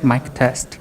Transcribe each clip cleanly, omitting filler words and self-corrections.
Mic test.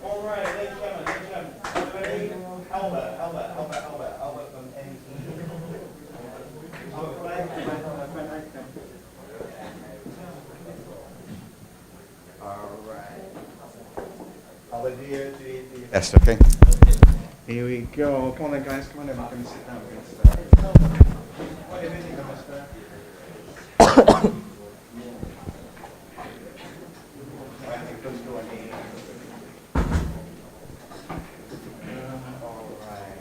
All right, ladies and gentlemen, are you ready? Albert from NT. Albert, play. All right. Albert, do your best, okay? Here we go. Come on then, guys. Come on in. We're going to sit down. We're going to start. What do you think, mister? I think let's go in. All right.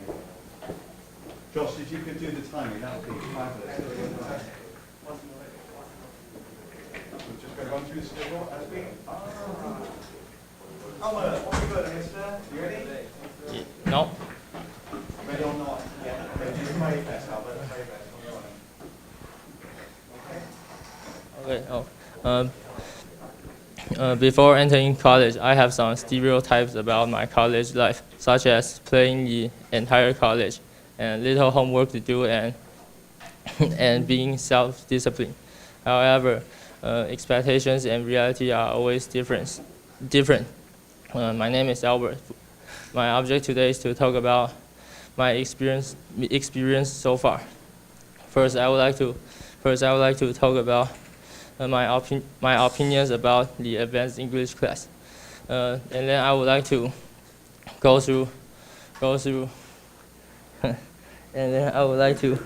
Josh, if you could do the timing, that would be fabulous. We're just going to run through the schedule as we are. Albert, what have you got, mister? You ready? No. Ready or not? Yeah. Okay, do your very best, Albert. Very best. Okay? Okay. Before entering college, I have some stereotypes about my college life, such as playing the entire college and little homework to do and and being self-disciplined. However, expectations and reality are always different. My name is Albert. My object today is to talk about my experience so far. First, I would like to talk about my opinions about the advanced English class, and then I would like to go through, and then I would like to,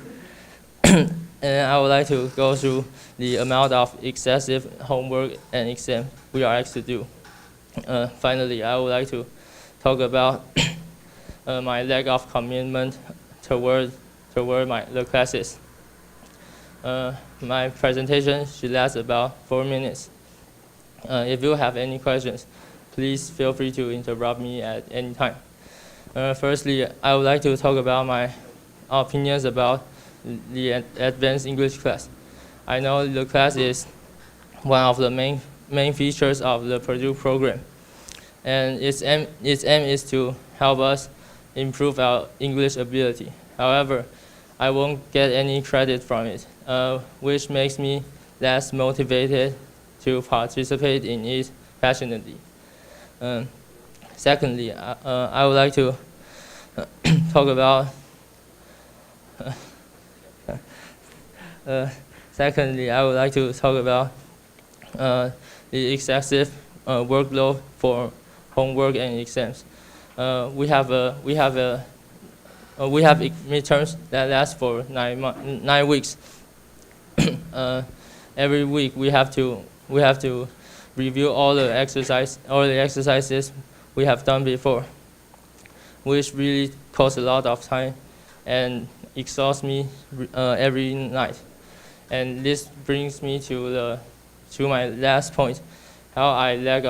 go through the amount of excessive homework and exam we are asked to do. Finally, I would like to talk about my lack of commitment toward the classes. My presentation should last about 4 minutes. If you have any questions, please feel free to interrupt me at any time. Firstly, I would like to talk about my opinions about the advanced English class. I know the class is one of the main features of the Purdue program, and its aim is to help us improve our English ability. However, I won't get any credit from it, which makes me less motivated to participate in it passionately. Secondly, I would like to talk about. Secondly, I would like to talk about the excessive workload for homework and exams. We have midterms that last for 9 weeks. Every week we have to review all the exercises we have done before, which really costs a lot of time and exhausts me every night. And this brings me to my last point: how I lack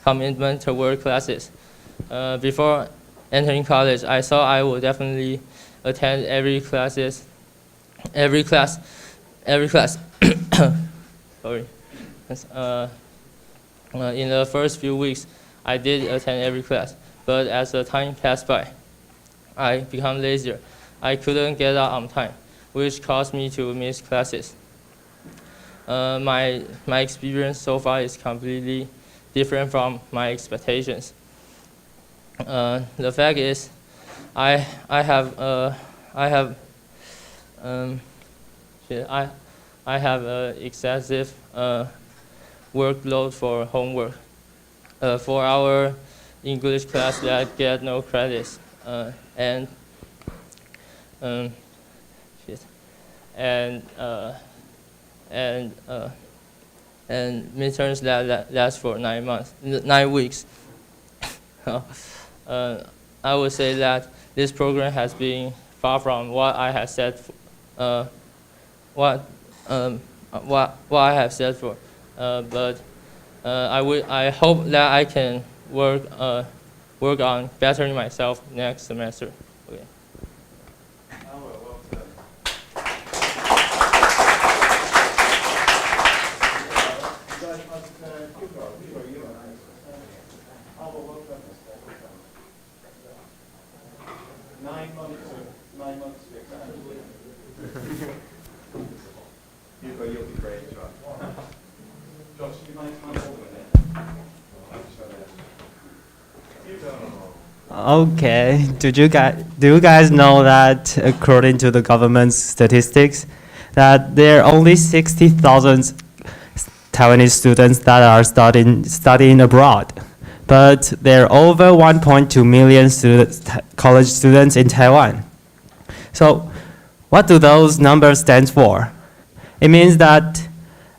commitment toward classes. Before entering college, I thought I would definitely attend every class. Sorry. In the first few weeks, I did attend every class, but as the time passed by, I became lazier. I couldn't get out on time, which caused me to miss classes. My experience so far is completely different from my expectations. The fact is, I have excessive workload for homework. For our English class that get no credits, and shit. and midterms that last for 9 weeks. I would say that this program has been far from what I have said. What I have said for, but I hope that I can work on bettering myself next semester. Okay. Hugo, you'll be great, Josh. Josh, do you mind coming over with it? Okay. Do you guys know that according to the government's statistics, that there are only 60,000 Taiwanese students that are studying abroad, but there are over 1.2 million college students in Taiwan. So, what do those numbers stand for? It means that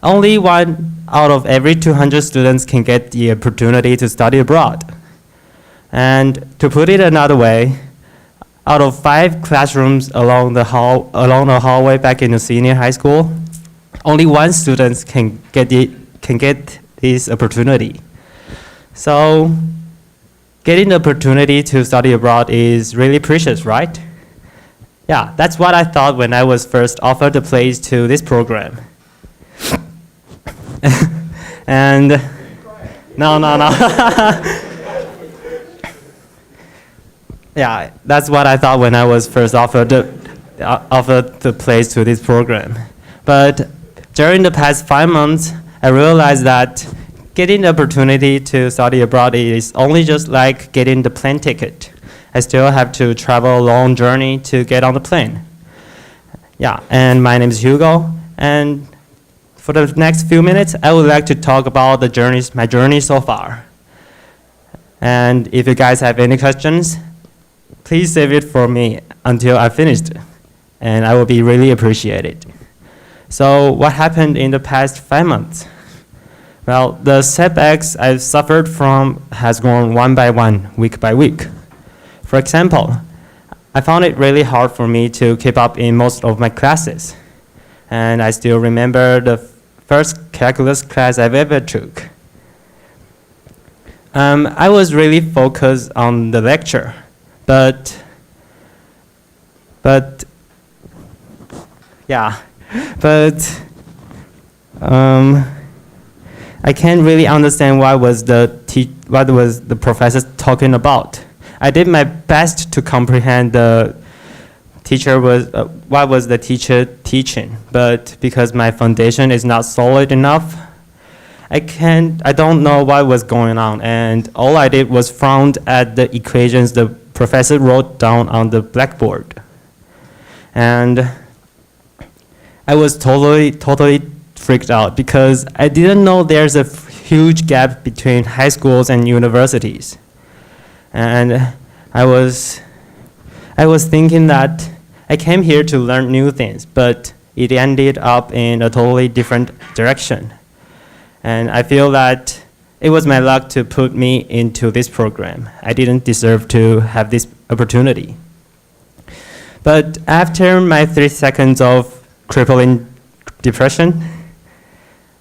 only 1 out of every 200 students can get the opportunity to study abroad. And to put it another way, out of 5 classrooms along the hallway back in the senior high school, only 1 student can get this opportunity. So, getting the opportunity to study abroad is really precious, right? Yeah, that's what I thought when I was first offered a place to this program. And no. Yeah, that's what I thought when I was first offered the place to this program. But during the past 5 months, I realized that getting the opportunity to study abroad is only just like getting the plane ticket. I still have to travel a long journey to get on the plane. Yeah, and my name is Hugo, and for the next few minutes, I would like to talk about my journey so far. And if you guys have any questions, please save it for me until I finished, and I will be really appreciated. So what happened in the past 5 months? Well, the setbacks I've suffered from has grown one by one, week by week. For example, I found it really hard for me to keep up in most of my classes. And I still remember the first calculus class I've ever took. I was really focused on the lecture, but I can't really understand what was the professor talking about. I did my best to comprehend what was the teacher teaching, but because my foundation is not solid enough, I don't know what was going on, and all I did was frown at the equations the professor wrote down on the blackboard. And I was totally freaked out because I didn't know there's a huge gap between high schools and universities. And I was thinking that I came here to learn new things, but it ended up in a totally different direction. And I feel that it was my luck to put me into this program. I didn't deserve to have this opportunity. But after my 3 seconds of crippling depression,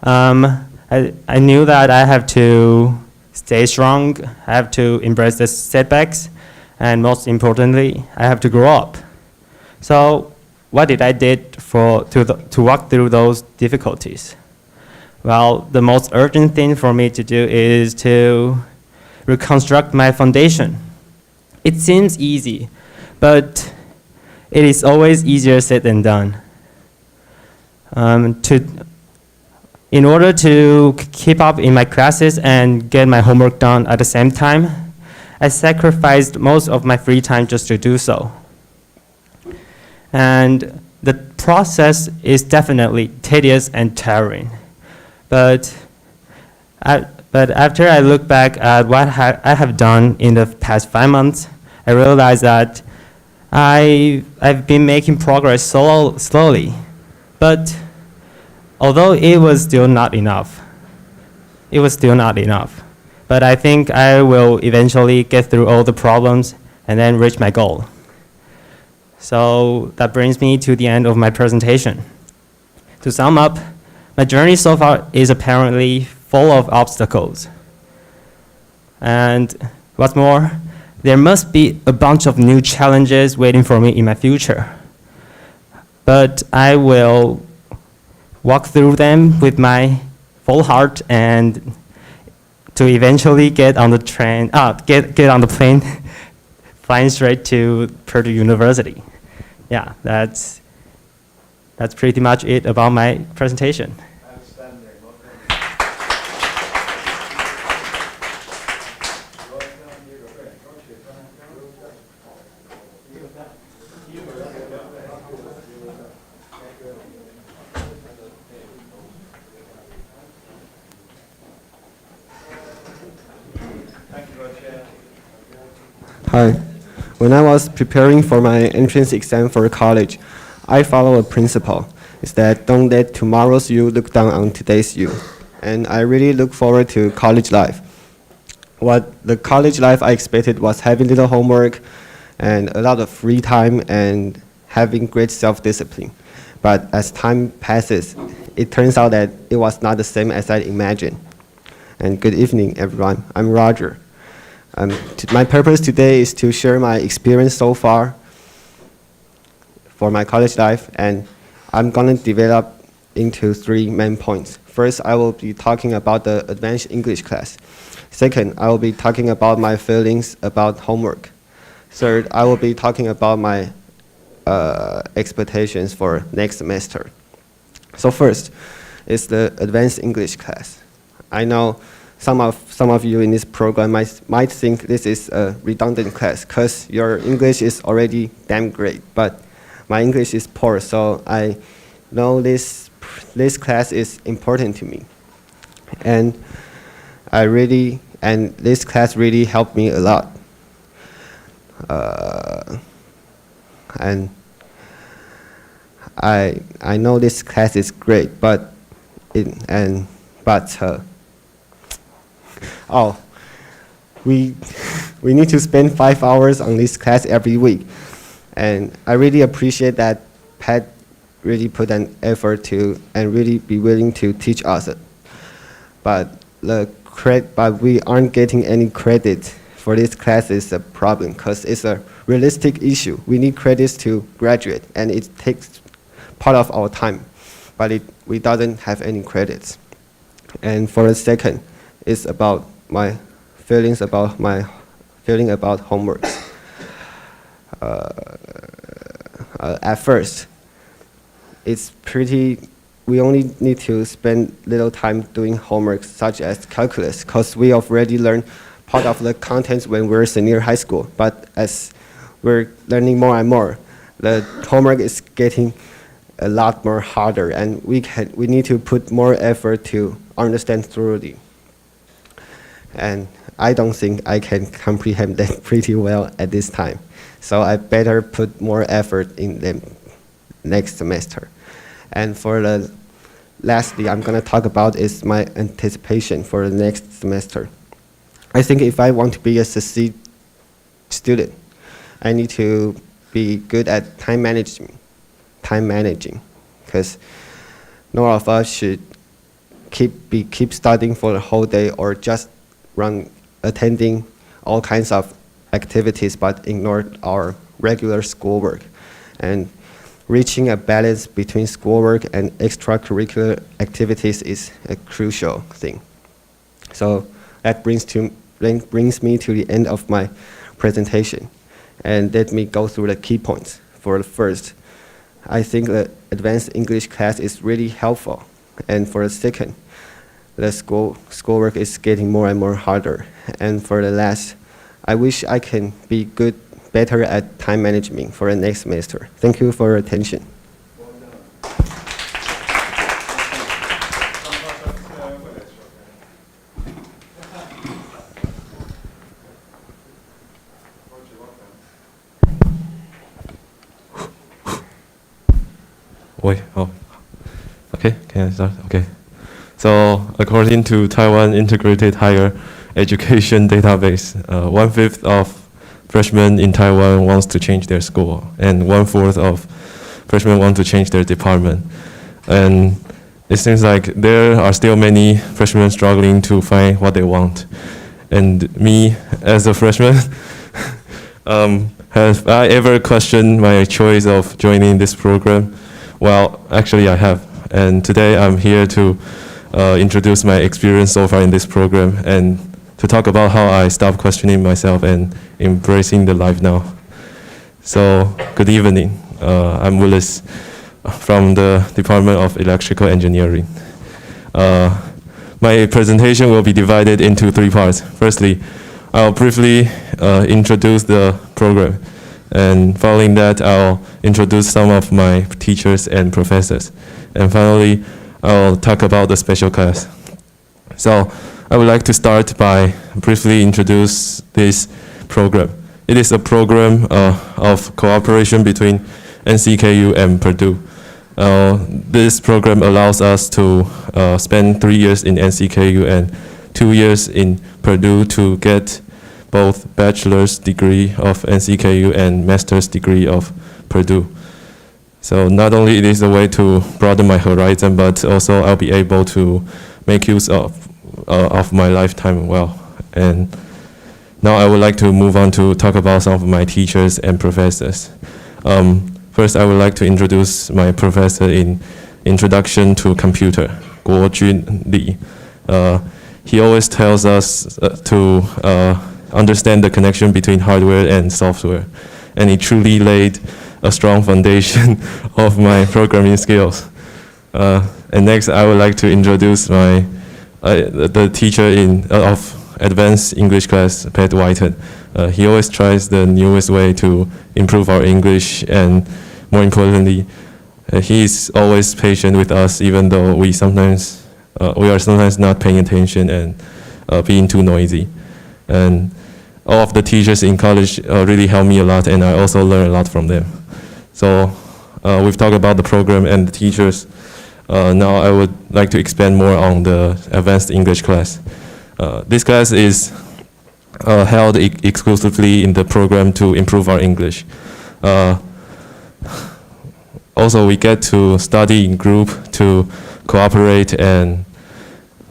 I knew that I have to stay strong, I have to embrace the setbacks, and most importantly, I have to grow up. So what did I did to walk through those difficulties? Well, the most urgent thing for me to do is to reconstruct my foundation. It seems easy, but it is always easier said than done. In order to keep up in my classes and get my homework done at the same time, I sacrificed most of my free time just to do so. And the process is definitely tedious and tiring. But But after I look back at what I have done in the past 5 months, I realized that I've been making progress slowly. But although it was still not enough, But I think I will eventually get through all the problems and then reach my goal. So that brings me to the end of my presentation. To sum up, my journey so far is apparently full of obstacles. And what's more, there must be a bunch of new challenges waiting for me in my future. But I will walk through them with my full heart and to eventually get on the train, get on the plane, flying straight to Purdue University. Yeah, that's pretty much it about my presentation. Outstanding. Welcome. Thank you, Roger. Hi. When I was preparing for my entrance exam for college, I follow a principle. Is that don't let tomorrow's you look down on today's you. And I really look forward to college life. What the college life I expected was having little homework and a lot of free time and having great self-discipline. But as time passes, it turns out that it was not the same as I imagined. And good evening, everyone. I'm Roger. My purpose today is to share my experience so far for my college life, and I'm going to develop into 3 main points. First, I will be talking about the advanced English class. Second, I will be talking about my feelings about homework. Third, I will be talking about my expectations for next semester. So first is the advanced English class. I know some of you in this program might think this is a redundant class because your English is already damn great, but my English is poor, so I know this class is important to me. And this class really helped me a lot. And I know this class is great, but we need to spend 5 hours on this class every week. And I really appreciate that Pat really put an effort to and really be willing to teach us. But we aren't getting any credit for this class is a problem because it's a realistic issue. We need credits to graduate, and it takes part of our time, but we doesn't have any credits. And for the second, it's about my feeling about homework. At first, we only need to spend little time doing homework such as calculus because we already learned part of the contents when we're senior high school. But as we're learning more and more, the homework is getting a lot more harder, and we need to put more effort to understand thoroughly. And I don't think I can comprehend that pretty well at this time. So I better put more effort in the next semester. And lastly, I'm going to talk about is my anticipation for the next semester. I think if I want to be a succeed student, I need to be good at time managing, because none of us should keep studying for the whole day or just attending all kinds of activities but ignore our regular schoolwork. And reaching a balance between schoolwork and extracurricular activities is a crucial thing. So that brings me to the end of my presentation. And let me go through the key points. For the first, I think the advanced English class is really helpful. And for the second, the schoolwork is getting more and more harder. And for the last, I wish I can be better at time management for the next semester. Thank you for your attention. Wait, oh. Okay, can I start? Okay. So, according to Taiwan Integrated Higher Education Database, 1/5 of freshmen in Taiwan wants to change their school, and 1/4 of freshmen want to change their department. And it seems like there are still many freshmen struggling to find what they want. And me, as a freshman, have I ever questioned my choice of joining this program? Well, actually I have. And today I'm here to introduce my experience so far in this program and to talk about how I stopped questioning myself and embracing the life now. So, good evening. I'm Willis from the Department of Electrical Engineering. My presentation will be divided into 3 parts. Firstly, I'll briefly introduce the program, and following that, I'll introduce some of my teachers and professors. And finally, I'll talk about the special class. So, I would like to start by briefly introduce this program. It is a program of cooperation between NCKU and Purdue. This program allows us to spend 3 years in NCKU and 2 years in Purdue to get both bachelor's degree of NCKU and master's degree of Purdue. So not only it is a way to broaden my horizon, but also I'll be able to make use of my lifetime well. And now I would like to move on to talk about some of my teachers and professors. First, I would like to introduce my professor in Introduction to Computer, Guo Jun Li. He always tells us to understand the connection between hardware and software, and he truly laid a strong foundation of my programming skills. And next, I would like to introduce the teacher of advanced English class, Pat Whiten. He always tries the newest way to improve our English, and more importantly, he is always patient with us, even though we are sometimes not paying attention and being too noisy. And all of the teachers in college really helped me a lot, and I also learned a lot from them. So we've talked about the program and the teachers. Now I would like to expand more on the advanced English class. This class is held exclusively in the program to improve our English. Also, we get to study in group, to cooperate, and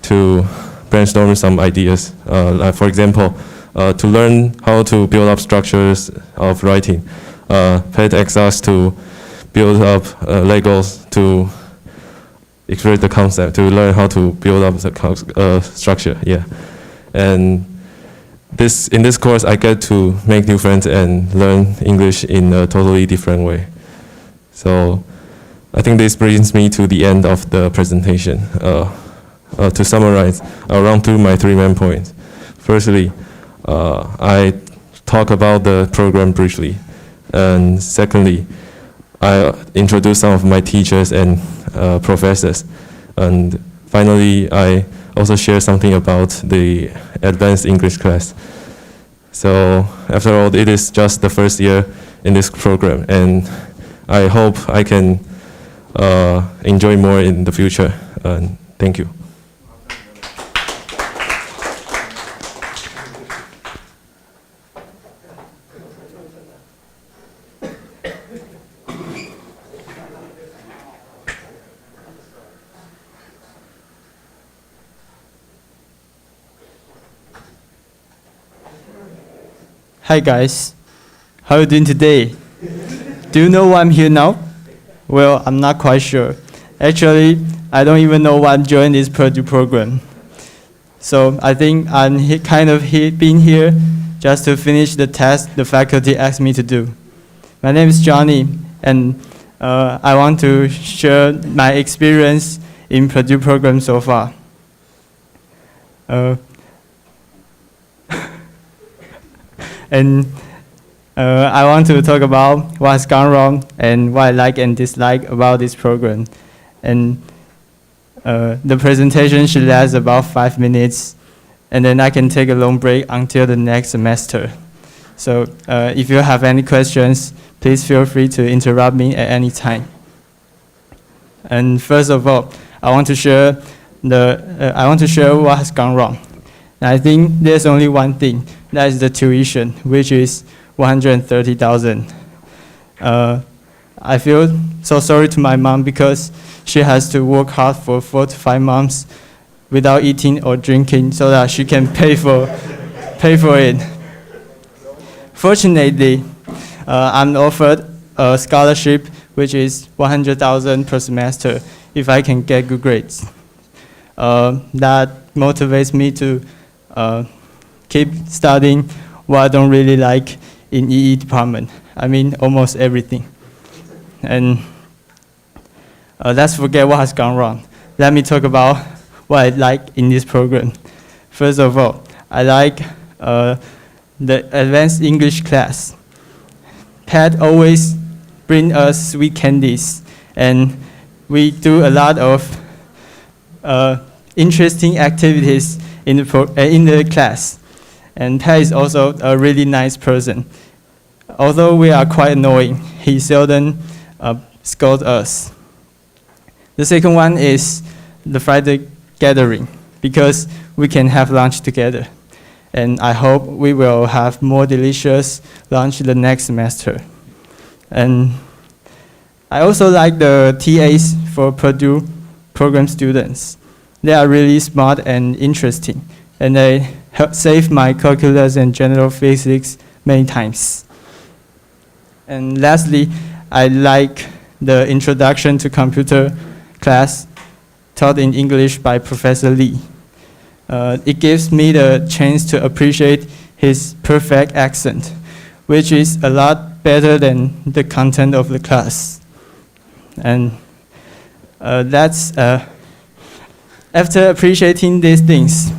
to brainstorm some ideas. Like for example, to learn how to build up structures of writing. Pat asks us to build up Legos to express the concept, to learn how to build up the structure. Yeah, and in this course, I get to make new friends and learn English in a totally different way. So I think this brings me to the end of the presentation. To summarize, I'll run through my 3 main points. Firstly, I talk about the program briefly. And secondly, I introduce some of my teachers and professors. And finally, I also share something about the advanced English class. So after all, it is just the first year in this program, and I hope I can enjoy more in the future. Thank you. Hi guys, how are you doing today? Do you know why I'm here now? Well, I'm not quite sure. Actually, I don't even know why I'm joining this Purdue program. So I think I'm being here just to finish the test the faculty asked me to do. My name is Johnny, and I want to share my experience in Purdue program so far. And I want to talk about what's gone wrong and what I like and dislike about this program. And the presentation should last about 5 minutes, and then I can take a long break until the next semester. So if you have any questions, please feel free to interrupt me at any time. And first of all, I want to share what has gone wrong. And I think there's only one thing, that is the tuition, which is 130,000. I feel so sorry to my mom because she has to work hard for 4 to 5 months without eating or drinking so that she can pay for it. Fortunately, I'm offered a scholarship which is 100,000 per semester if I can get good grades. That motivates me to keep studying what I don't really like in EE department. I mean, almost everything. And let's forget what has gone wrong. Let me talk about what I like in this program. First of all, I like the advanced English class. Pat always bring us sweet candies, and we do a lot of interesting activities in the class. And Pat is also a really nice person. Although we are quite annoying, he seldom scolds us. The second one is the Friday gathering, because we can have lunch together. And I hope we will have more delicious lunch the next semester. And I also like the TAs for Purdue program students. They are really smart and interesting, and they help save my calculus and general physics many times. And lastly, I like the introduction to computer class taught in English by Professor Lee. It gives me the chance to appreciate his perfect accent, which is a lot better than the content of the class. And after appreciating these things,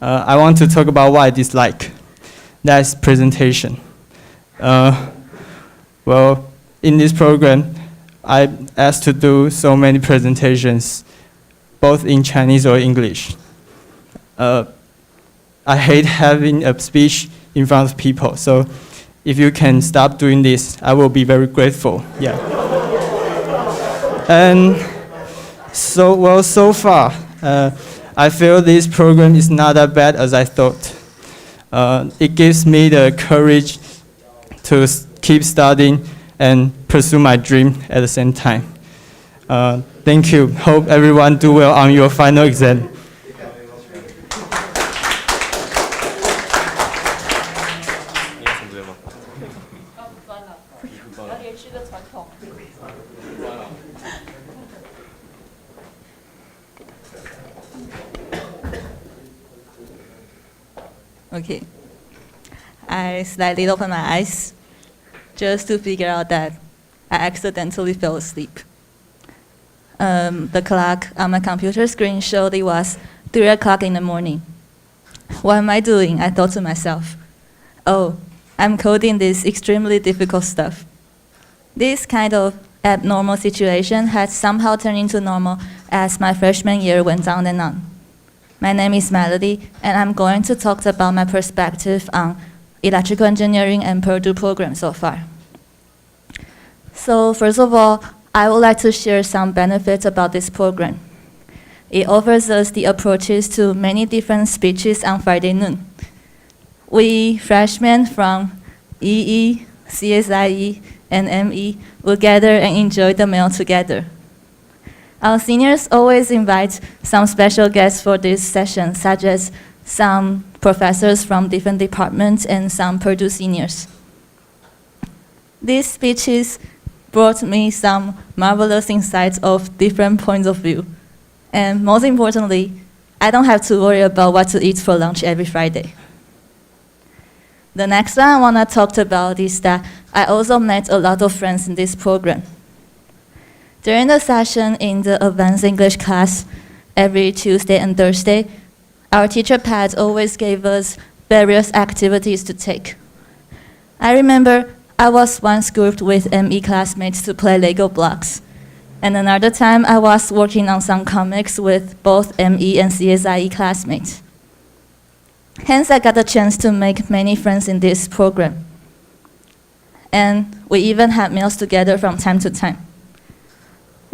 I want to talk about what I dislike. That's presentation. Well, in this program, I'm asked to do so many presentations, both in Chinese or English. I hate having a speech in front of people, so if you can stop doing this, I will be very grateful. Yeah. And so far, I feel this program is not that bad as I thought. It gives me the courage to keep studying and pursue my dream at the same time. Thank you. Hope everyone do well on your final exam. Okay. I slightly opened my eyes just to figure out that I accidentally fell asleep. The clock on my computer screen showed it was 3 o'clock in the morning. What am I doing? I thought to myself, oh, I'm coding this extremely difficult stuff. This kind of abnormal situation had somehow turned into normal as my freshman year went on and on. My name is Melody, and I'm going to talk about my perspective on electrical engineering and Purdue program so far. So first of all, I would like to share some benefits about this program. It offers us the approaches to many different speeches on Friday noon. We freshmen from EE, CSIE, and ME will gather and enjoy the meal together. Our seniors always invite some special guests for this session, such as some professors from different departments and some Purdue seniors. These speeches brought me some marvelous insights of different points of view. And most importantly, I don't have to worry about what to eat for lunch every Friday. The next one I want to talk about is that I also met a lot of friends in this program. During the session in the advanced English class, every Tuesday and Thursday, our teacher Pat always gave us various activities to take. I remember I was once grouped with ME classmates to play Lego blocks, and another time I was working on some comics with both ME and CSIE classmates. Hence, I got the chance to make many friends in this program. And we even had meals together from time to time.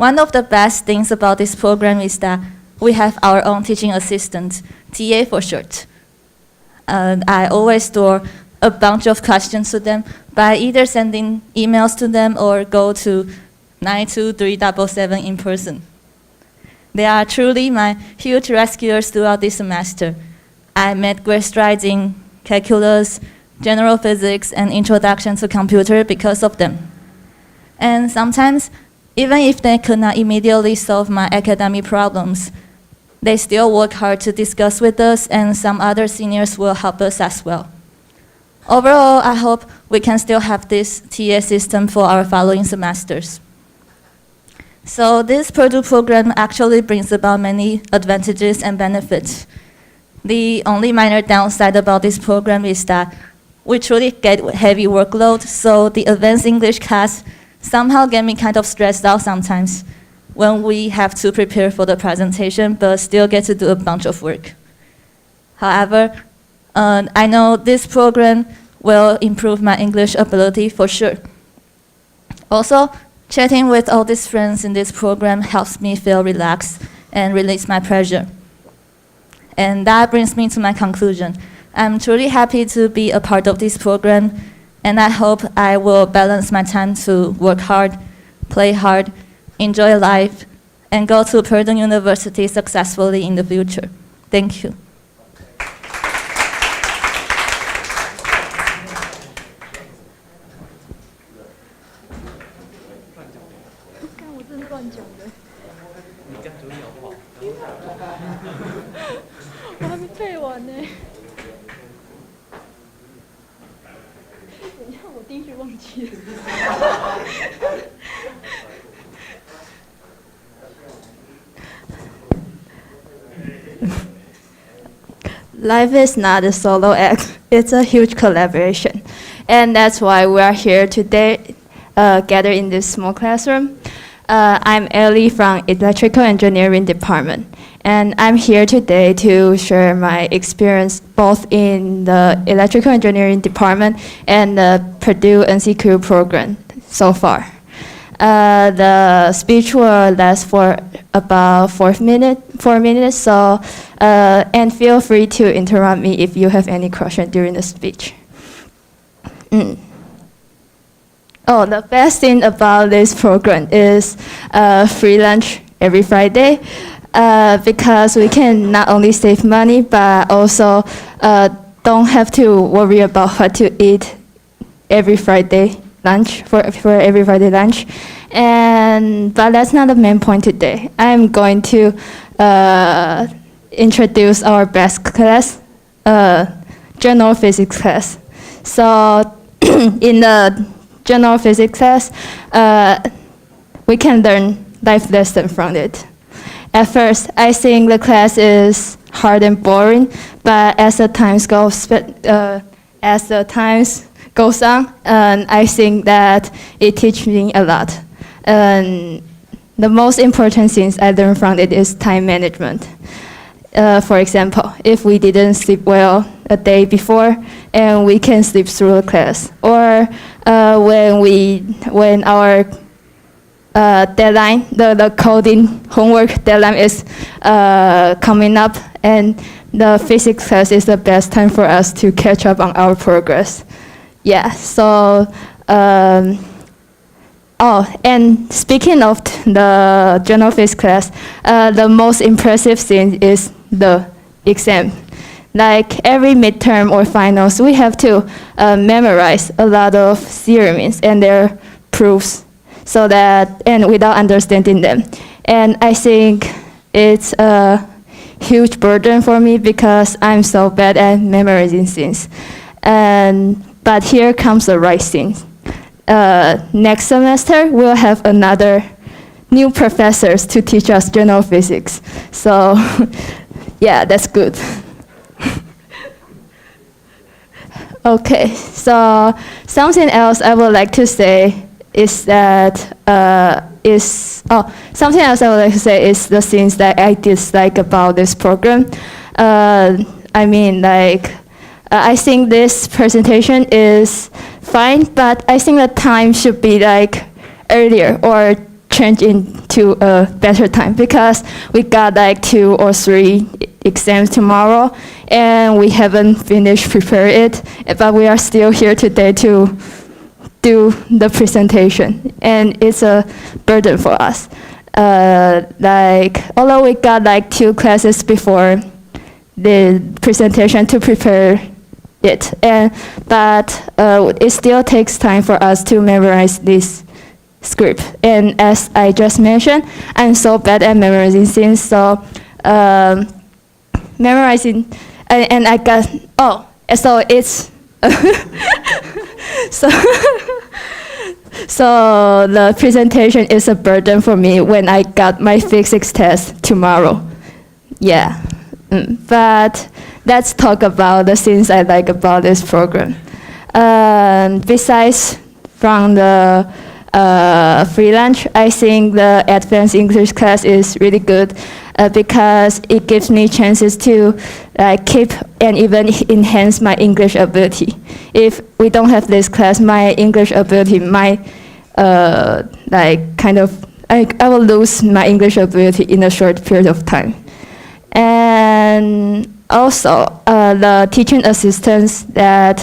One of the best things about this program is that we have our own teaching assistant, TA for short. I always store a bunch of questions to them by either sending emails to them or go to 92377 in person. They are truly my huge rescuers throughout this semester. I made great strides in calculus, general physics, and introduction to computer because of them. And sometimes, even if they could not immediately solve my academic problems, they still work hard to discuss with us, and some other seniors will help us as well. Overall, I hope we can still have this TA system for our following semesters. So this Purdue program actually brings about many advantages and benefits. The only minor downside about this program is that we truly get heavy workload, so the advanced English class somehow get me kind of stressed out sometimes when we have to prepare for the presentation but still get to do a bunch of work. However, I know this program will improve my English ability for sure. Also, chatting with all these friends in this program helps me feel relaxed and release my pressure. And that brings me to my conclusion. I'm truly happy to be a part of this program, and I hope I will balance my time to work hard, play hard, enjoy life, and go to Purdue University successfully in the future. Thank you. Life is not a solo act, it's a huge collaboration. And that's why we are here today, gathered in this small classroom. I'm Ellie from Electrical Engineering Department, and I'm here today to share my experience both in the Electrical Engineering Department and the Purdue NCQ program so far. The speech will last for about 4 minutes, so and feel free to interrupt me if you have any question during the speech. Oh, the best thing about this program is free lunch every Friday, because we can not only save money but also don't have to worry about what to eat every Friday lunch for every Friday lunch. But that's not the main point today. I'm going to introduce our best class, general physics class. So in the general physics class, we can learn life lesson from it. At first, I think the class is hard and boring, but as the times goes on, I think that it teaches me a lot. The most important things I learned from it is time management. For example, if we didn't sleep well a day before, and we can sleep through the class, or when our deadline, the coding homework deadline is coming up, and the physics class is the best time for us to catch up on our progress. Yeah, so, and speaking of the general physics class, the most impressive thing is the exam. Like every midterm or finals, we have to memorize a lot of theorems and their proofs, so that, and without understanding them. And I think it's a huge burden for me because I'm so bad at memorizing things. But here comes the right thing. Next semester, we'll have another new professors to teach us general physics. So, yeah, that's good. Okay, so something else I would like to say is that something else I would like to say is the things that I dislike about this program. I mean, like, I think this presentation is fine, but I think the time should be like earlier or change into a better time because we got like 2 or 3 exams tomorrow and we haven't finished prepare it, but we are still here today to do the presentation, and it's a burden for us. Like, although we got like 2 classes before the presentation to prepare it, but it still takes time for us to memorize this script. And as I just mentioned, I'm so bad at memorizing things, so memorizing, and I got, so it's, so the presentation is a burden for me when I got my physics test tomorrow. Yeah, but let's talk about the things I like about this program. Besides from the free lunch, I think the advanced English class is really good because it gives me chances to keep and even enhance my English ability. If we don't have this class, my English ability might I will lose my English ability in a short period of time. And also the teaching assistants that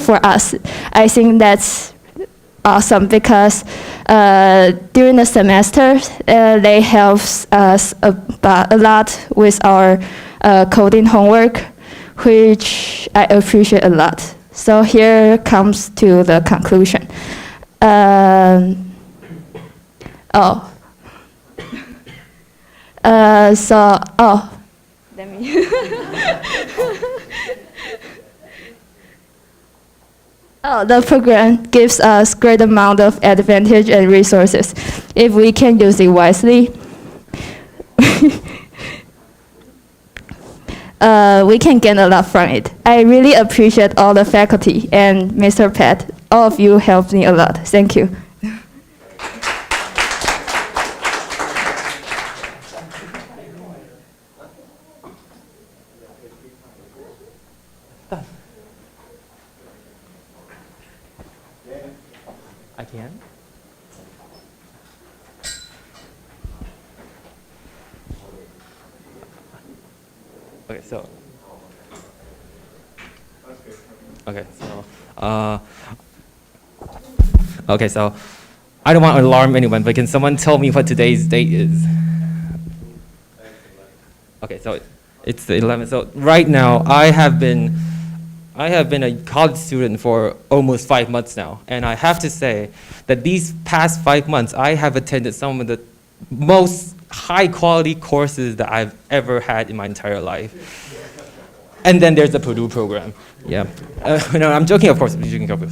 for us, I think that's awesome because during the semester they help us a lot with our coding homework, which I appreciate a lot. So here comes to the conclusion. Let me. The program gives us great amount of advantage and resources. If we can use it wisely, we can gain a lot from it. I really appreciate all the faculty and Mr. Pat. All of you helped me a lot. Thank you. I can. Okay, so. Okay, so I don't want to alarm anyone, but can someone tell me what today's date is? Okay, so it's the 11th. So right now, I have been a college student for almost 5 months now, and I have to say that these past 5 months, I have attended some of the most high-quality courses that I've ever had in my entire life. And then there's the Purdue program. Yeah, no, I'm joking, of course.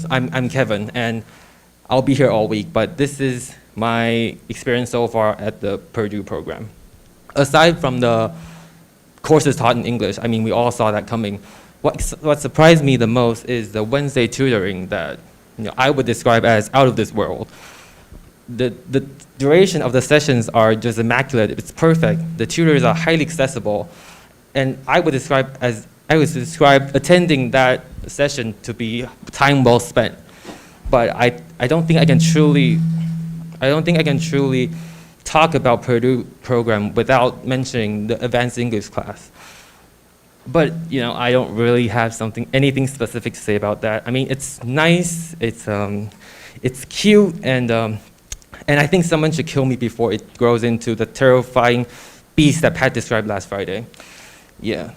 I'm Kevin, and I'll be here all week. But this is my experience so far at the Purdue program. Aside from the courses taught in English, I mean, we all saw that coming. What surprised me the most is the Wednesday tutoring that I would describe as out of this world. The duration of the sessions are just immaculate. It's perfect. The tutors are highly accessible, and I would describe attending that session to be time well spent. But I don't think I can truly talk about Purdue program without mentioning the advanced English class. But I don't really have anything specific to say about that. I mean, it's nice, it's cute, and I think someone should kill me before it grows into the terrifying beast that Pat described last Friday. Yeah.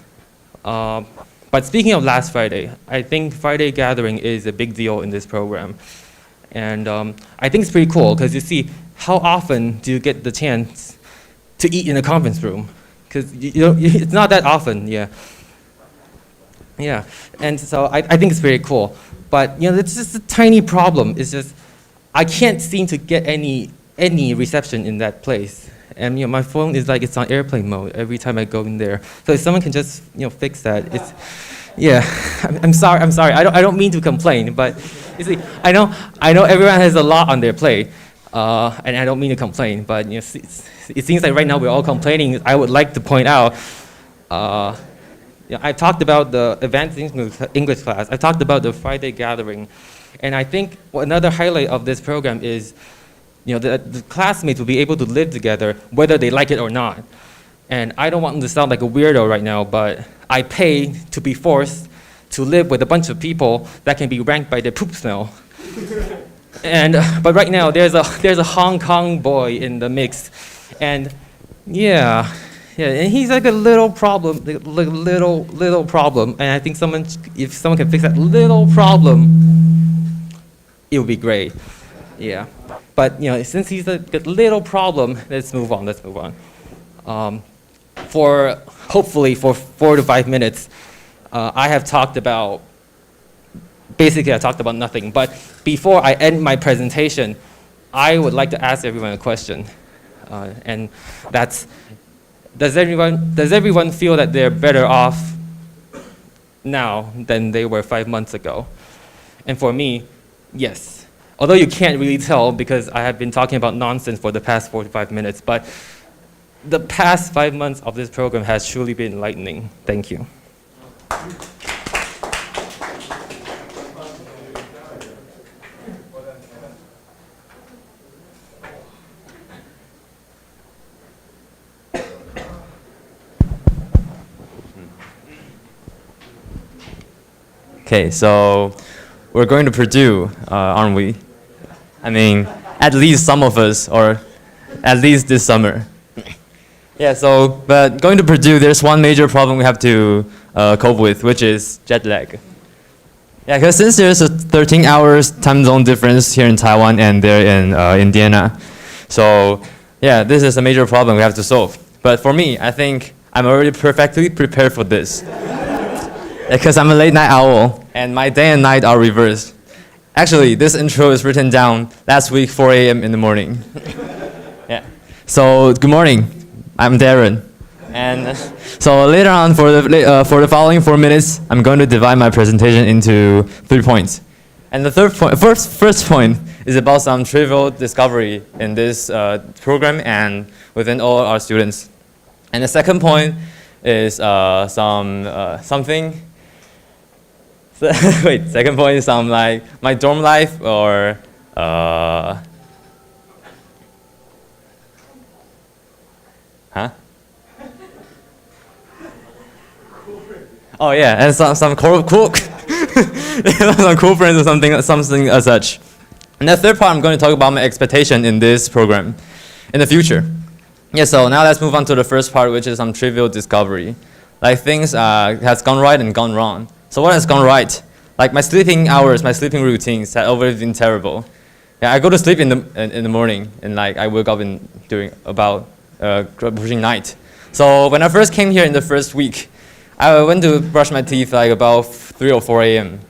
But speaking of last Friday, I think Friday gathering is a big deal in this program, and I think it's pretty cool because you see, how often do you get the chance to eat in a conference room? Because it's not that often, yeah. Yeah, and so I think it's pretty cool. But it's just a tiny problem. It's just I can't seem to get any reception in that place. And my phone is like it's on airplane mode every time I go in there. So if someone can just fix that, it's I'm sorry. I don't mean to complain, but you see, I know everyone has a lot on their plate. And I don't mean to complain, but it seems like right now we're all complaining. I would like to point out, I talked about the advanced English class. I talked about the Friday gathering, and I think another highlight of this program is the classmates will be able to live together whether they like it or not. And I don't want to sound like a weirdo right now, but I pay to be forced to live with a bunch of people that can be ranked by their poop smell. But right now there's a Hong Kong boy in the mix, and yeah, and he's like a little problem, like little problem. And I think if someone can fix that little problem, it would be great. Yeah, but since he's a little problem, let's move on. Hopefully for 4 to 5 minutes, I have talked about. Basically, I talked about nothing. But before I end my presentation, I would like to ask everyone a question, and that's: Does everyone feel that they're better off now than they were 5 months ago? And for me, yes. Although you can't really tell because I have been talking about nonsense for the past 45 minutes, but the past 5 months of this program has truly been enlightening. Thank you. Okay, so we're going to Purdue, aren't we? I mean, at least some of us, or at least this summer. Yeah, but going to Purdue, there's one major problem we have to cope with, which is jet lag. Yeah, because since there's a 13 hours time zone difference here in Taiwan and there in Indiana, so yeah, this is a major problem we have to solve. But for me, I think I'm already perfectly prepared for this. Because I'm a late night owl, and my day and night are reversed. Actually, this intro is written down last week, 4 a.m. in the morning. Yeah. So, good morning. I'm Darren. And so later on, for the following 4 minutes, I'm going to divide my presentation into 3 points. And the first point is about some trivial discovery in this program and within all our students. And the second point is something. Second point is like my dorm life or Oh yeah, and some cool some cool friends or something as such. And the third part, I'm going to talk about my expectation in this program in the future. Yeah, so now let's move on to the first part, which is some trivial discovery. Like things has gone right and gone wrong. So what has gone right? Like my sleeping hours, my sleeping routines have always been terrible. Yeah, I go to sleep in the morning and like I wake up pushing night. So when I first came here in the first week, I went to brush my teeth like about 3 or 4 a.m.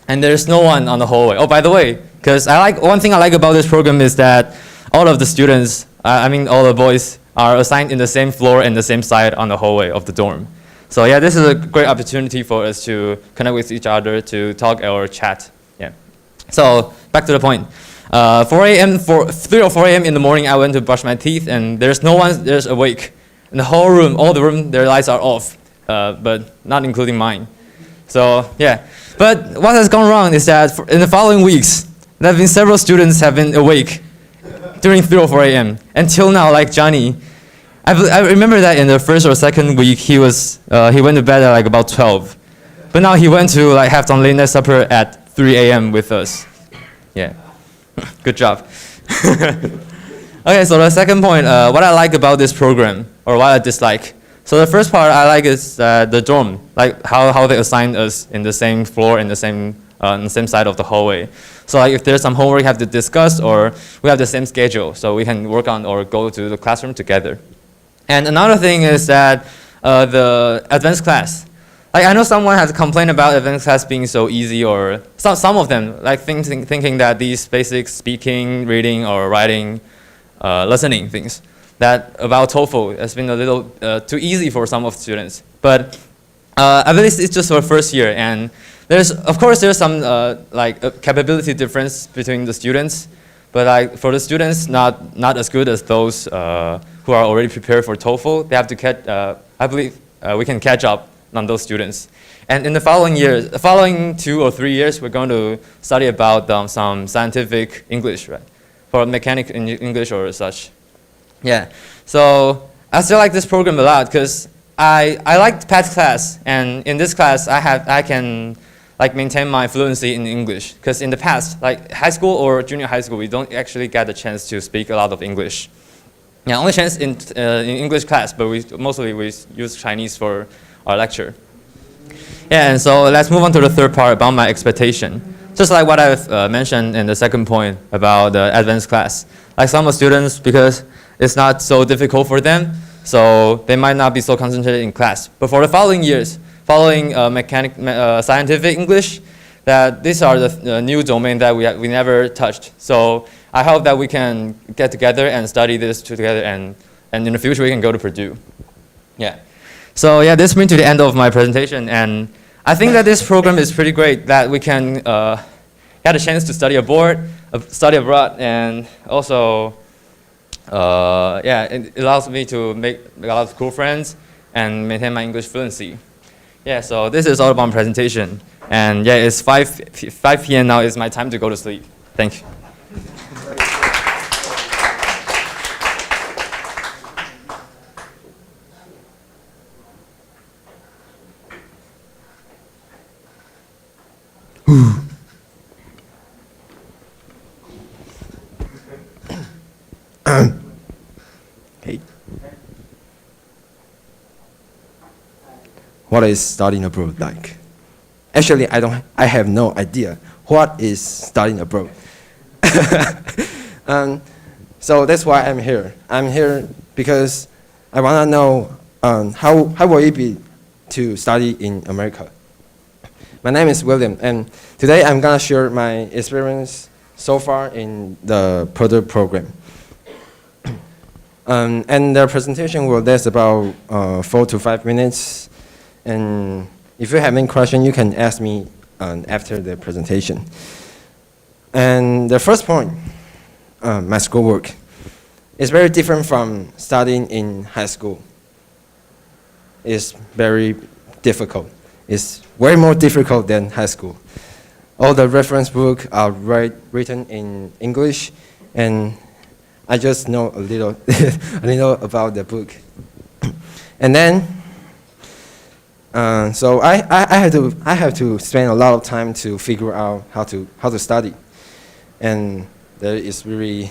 And there's no one on the hallway. Oh, by the way, because one thing I like about this program is that all of the students, all the boys, are assigned in the same floor and the same side on the hallway of the dorm. So yeah, this is a great opportunity for us to connect with each other, to talk or chat. Yeah. So back to the point. 3 or 4 a.m. in the morning, I went to brush my teeth, and there's no one there's awake. In the whole room, all the room, their lights are off, but not including mine. So yeah. But what has gone wrong is that in the following weeks, there have been several students have been awake during 3 or 4 a.m. Until now, like Johnny. I remember that in the first or second week, he went to bed at like about 12. But now he went to like have some late night supper at 3 a.m. with us. Yeah, good job. Okay, so the second point, what I like about this program, or what I dislike. So the first part I like is the dorm, like how they assign us in the same floor in the same side of the hallway. So like if there's some homework we have to discuss, or we have the same schedule, so we can work on or go to the classroom together. And another thing is that the advanced class. Like I know someone has complained about advanced class being so easy, or some of them like thinking that these basic speaking, reading, or writing, listening things, that about TOEFL has been a little too easy for some of the students. But I believe it's just for first year, and there's some capability difference between the students. But like for the students, not as good as those who are already prepared for TOEFL. They have to catch. I believe we can catch up on those students. And in the following 2 or 3 years, we're going to study about some scientific English, right? for mechanic in English or such. Yeah, so I still like this program a lot because I liked Pat's class, and in this class I can like maintain my fluency in English, because in the past, like high school or junior high school, we don't actually get the chance to speak a lot of English. Yeah, only chance in English class, but mostly we use Chinese for our lecture. Yeah, and so let's move on to the third part about my expectation. Just like what I've mentioned in the second point about the advanced class. Like some students, because it's not so difficult for them, so they might not be so concentrated in class. But for the following years, following scientific English, that these are the new domain that we never touched. So I hope that we can get together and study this together, and in the future we can go to Purdue. Yeah. So yeah, this brings to the end of my presentation, and I think that this program is pretty great, that we can get a chance to study abroad, and also yeah, it allows me to make a lot of cool friends and maintain my English fluency. Yeah, so this is all about my presentation, and yeah, it's 5 p.m. now. It's my time to go to sleep. Thank you. Hey. What is studying abroad like? Actually, I have no idea what is studying abroad. So that's why I'm here. I'm here because I want to know how will it be to study in America. My name is William, and today I'm gonna share my experience so far in the Purdue program. And the presentation will last about 4 to 5 minutes. And if you have any question, you can ask me after the presentation. And the first point, my schoolwork, is very different from studying in high school. It's very difficult. It's way more difficult than high school. All the reference books are written in English, and I just know a little, a little about the book. And then, so I have to spend a lot of time to figure out how to study, and that is really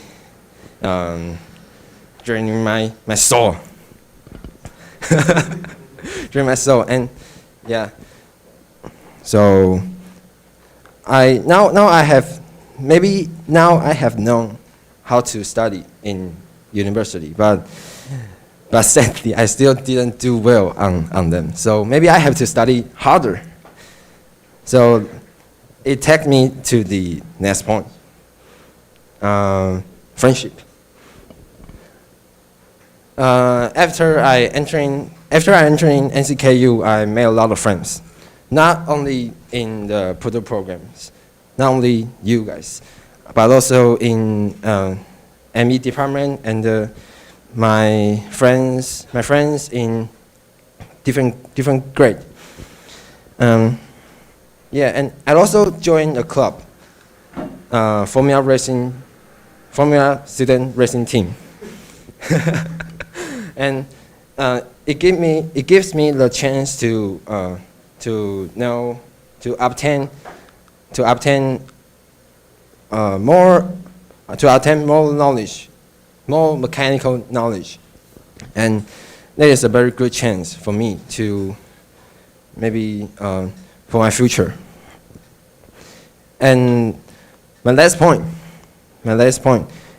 draining my soul, draining my soul, and yeah. So now I have known how to study in university, but sadly I still didn't do well on them. So maybe I have to study harder. So it takes me to the next point, friendship. After I entering NCKU, I made a lot of friends. Not only in the Purdue programs, not only you guys, but also in ME department and my friends in different grade. Yeah, and I also joined a club, Formula student racing team, and it gives me the chance to obtain more knowledge, more mechanical knowledge, and that is a very good chance for me to maybe for my future. And my last point,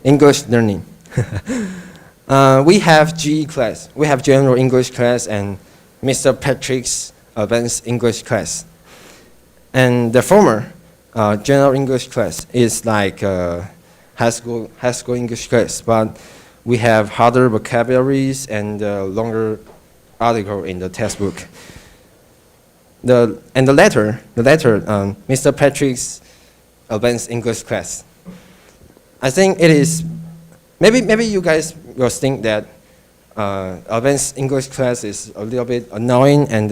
English learning. We have GE class, we have General English class, and Mr. Patrick's Advanced English class. And the former General English class is like high school English class, but we have harder vocabularies and longer article in the textbook. The latter, Mr. Patrick's Advanced English class. I think it is, maybe you guys will think that advanced English class is a little bit annoying and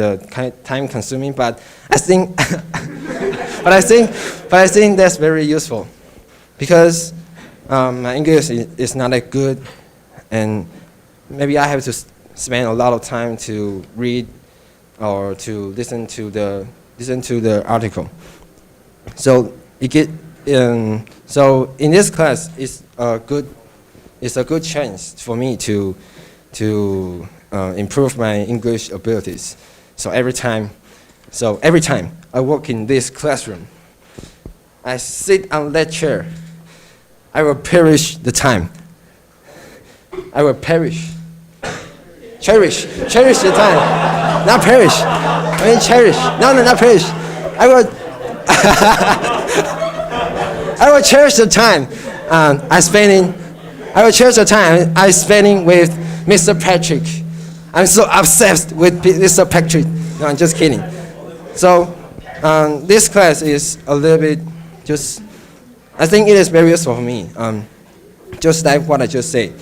time consuming, but I think, but I think that's very useful, because my English is not that good, and maybe I have to spend a lot of time to read or to listen to the article. So so in this class, it's a good chance for me to improve my English abilities. So every time I walk in this classroom, I sit on that chair, I will perish the time. I will cherish the time. Not perish. I mean cherish. No, not perish. I will cherish the time I will cherish the time I spending with Mr. Patrick. I'm so obsessed with Mr. Patrick. No, I'm just kidding. So this class is a little bit I think it is very useful for me. Just like what I just said.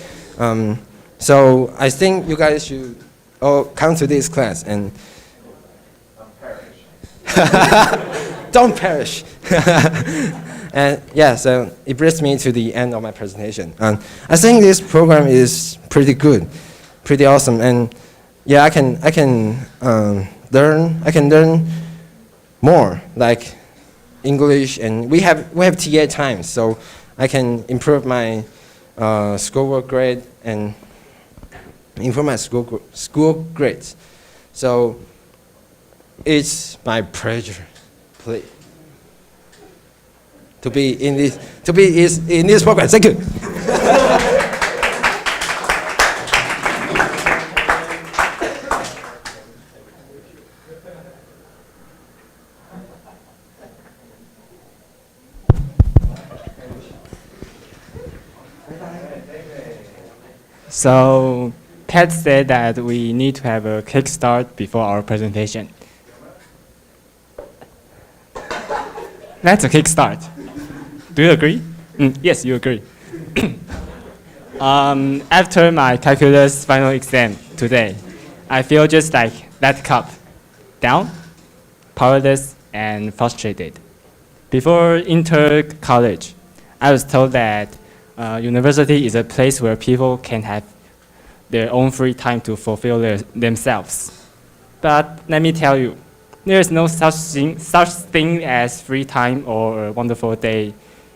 So I think you guys should all come to this class and don't perish. And yeah, so it brings me to the end of my presentation. I think this program is pretty good, pretty awesome, and yeah, I can learn more, like English, and we have TA time, so I can improve my schoolwork grade and improve my school grades. So it's my pleasure to be in this program. Thank you. So Pat said that we need to have a kickstart before our presentation. That's a kickstart. Do you agree? Yes, you agree. After my calculus final exam today, I feel just like that cup, down, powerless, and frustrated. Before enter college, I was told that university is a place where people can have their own free time to fulfill themselves. But let me tell you, there is no such thing as free time or a wonderful day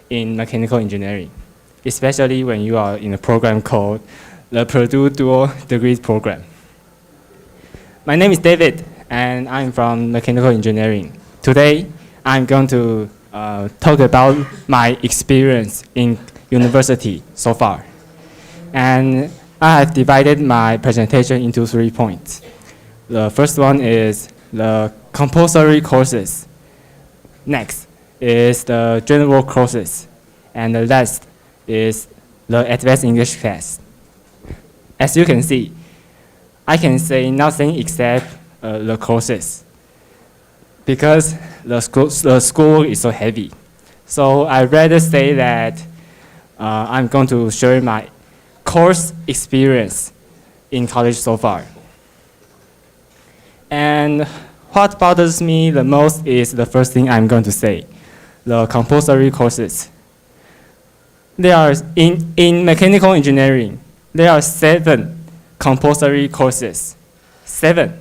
in mechanical engineering, especially when you are in a program called the Purdue Dual Degree Program. My name is David, and I'm from mechanical engineering. Today, I'm going to talk about my experience in university so far. And I have divided my presentation into 3 points. The first one is the compulsory courses. Next is the general courses. And the last is the advanced English class. As you can see, I can say nothing except the courses, because the school is so heavy. So I'd rather say that I'm going to share my course experience in college so far. And what bothers me the most is the first thing I'm going to say, the compulsory courses. There are, in mechanical engineering, there are 7 compulsory courses, 7,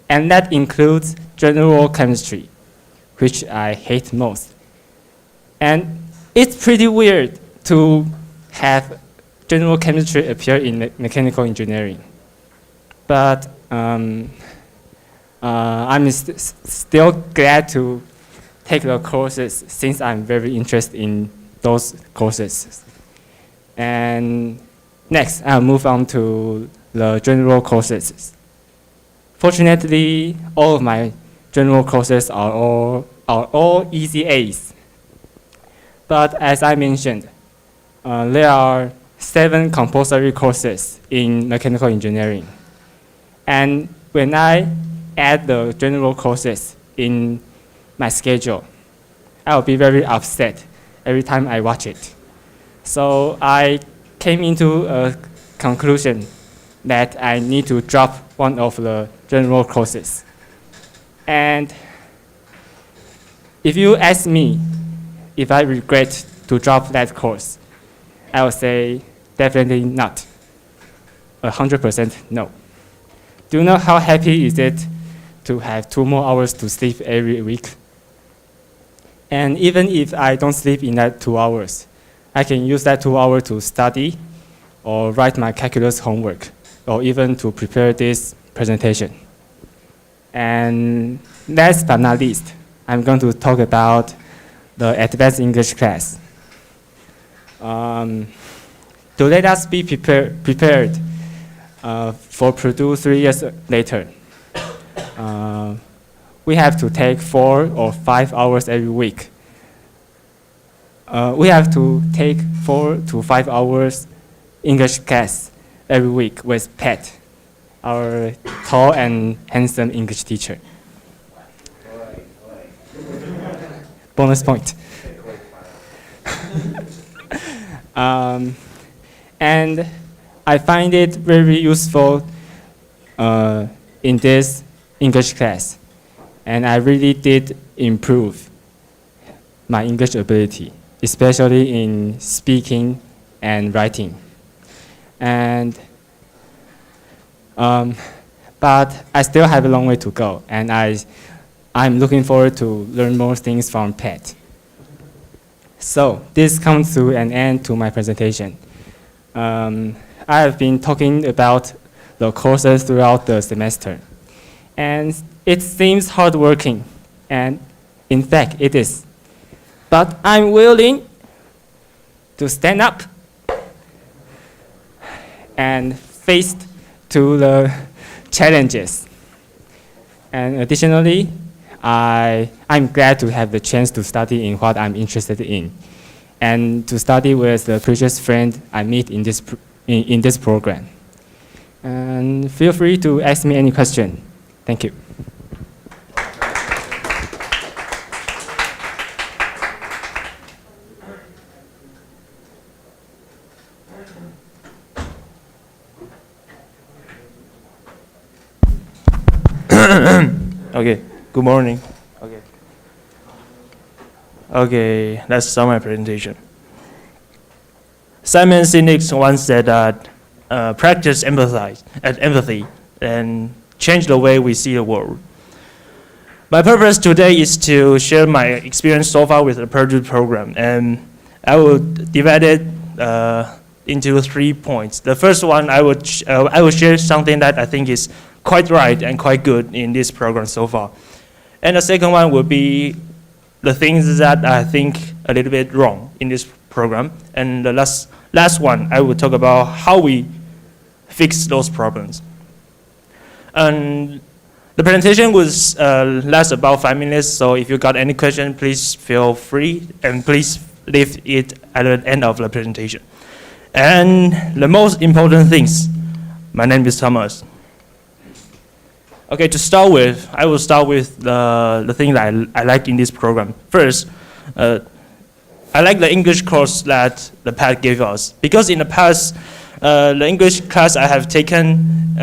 and that includes general chemistry, which I hate most. And it's pretty weird to have general chemistry appear in mechanical engineering. But I'm still glad to take the courses since I'm very interested in those courses. And next, I'll move on to the general courses. Fortunately, all of my general courses are all easy A's. But as I mentioned, there are 7 compulsory courses in mechanical engineering. And when I add the general courses in my schedule, I'll be very upset every time I watch it. So I came into a conclusion that I need to drop one of the general courses. And if you ask me if I regret to drop that course, I would say definitely not. 100% no. Do you know how happy is it to have 2 more hours to sleep every week? And even if I don't sleep in that 2 hours, I can use that 2 hours to study or write my calculus homework, or even to prepare this presentation. And last but not least, I'm going to talk about the advanced English class. To let us be prepared for Purdue 3 years later, we have to take 4 or 5 hours every week. We have to take 4 to 5 hours English class every week with Pat, our tall and handsome English teacher. Bonus point. And I find it very useful in this English class. And I really did improve my English ability, especially in speaking and writing. And but I still have a long way to go, and I'm looking forward to learn more things from Pat. So this comes to an end to my presentation. I have been talking about the courses throughout the semester, and it seems hardworking, and in fact it is. But I'm willing to stand up and face to the challenges. And additionally, I'm glad to have the chance to study in what I'm interested in, and to study with the precious friend I meet in this program. And feel free to ask me any question. Thank you. Okay, good morning. Okay, let's start my presentation. Simon Sinek once said that practice empathy and change the way we see the world. My purpose today is to share my experience so far with the Purdue program, and I will divide it into 3 points. The first one, I will share something that I think is quite right and quite good in this program so far. And the second one will be the things that I think a little bit wrong in this program. And the last one, I will talk about how we fix those problems. And the presentation will last about 5 minutes, so if you got any question, please feel free, and please leave it at the end of the presentation. And the most important things, my name is Thomas. Okay, to start with, I will start with the thing that I like in this program. First, I like the English course that the Pat gave us, because in the past, the English class I have taken,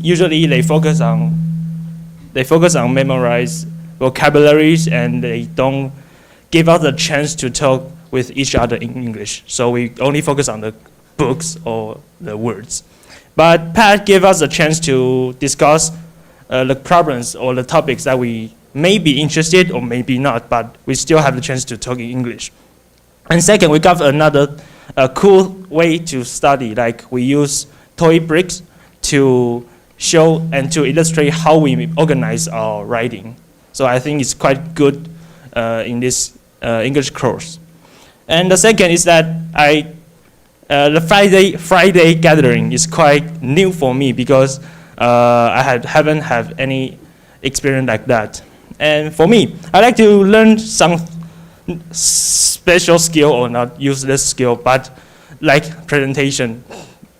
usually they focus on memorize vocabularies, and they don't give us the chance to talk with each other in English. So we only focus on the books or the words. But Pat gave us a chance to discuss the problems or the topics that we may be interested or maybe not, but we still have the chance to talk in English. And second, we got another cool way to study, like we use toy bricks to show and to illustrate how we organize our writing. So I think it's quite good in this English course. And the second is that the Friday gathering is quite new for me, because I haven't had any experience like that. And for me, I like to learn some special skill, or not useless skill, but like presentation.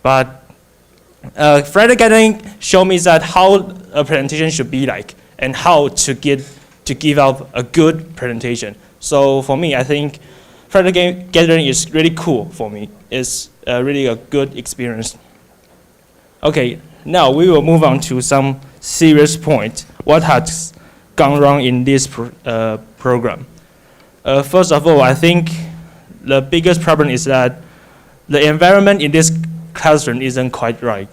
But Friday gathering showed me that how a presentation should be like, and how to give out a good presentation. So for me, I think Friday gathering is really cool for me. It's really a good experience. Okay, now we will move on to some serious points. What has gone wrong in this program? First of all, I think the biggest problem is that the environment in this classroom isn't quite right.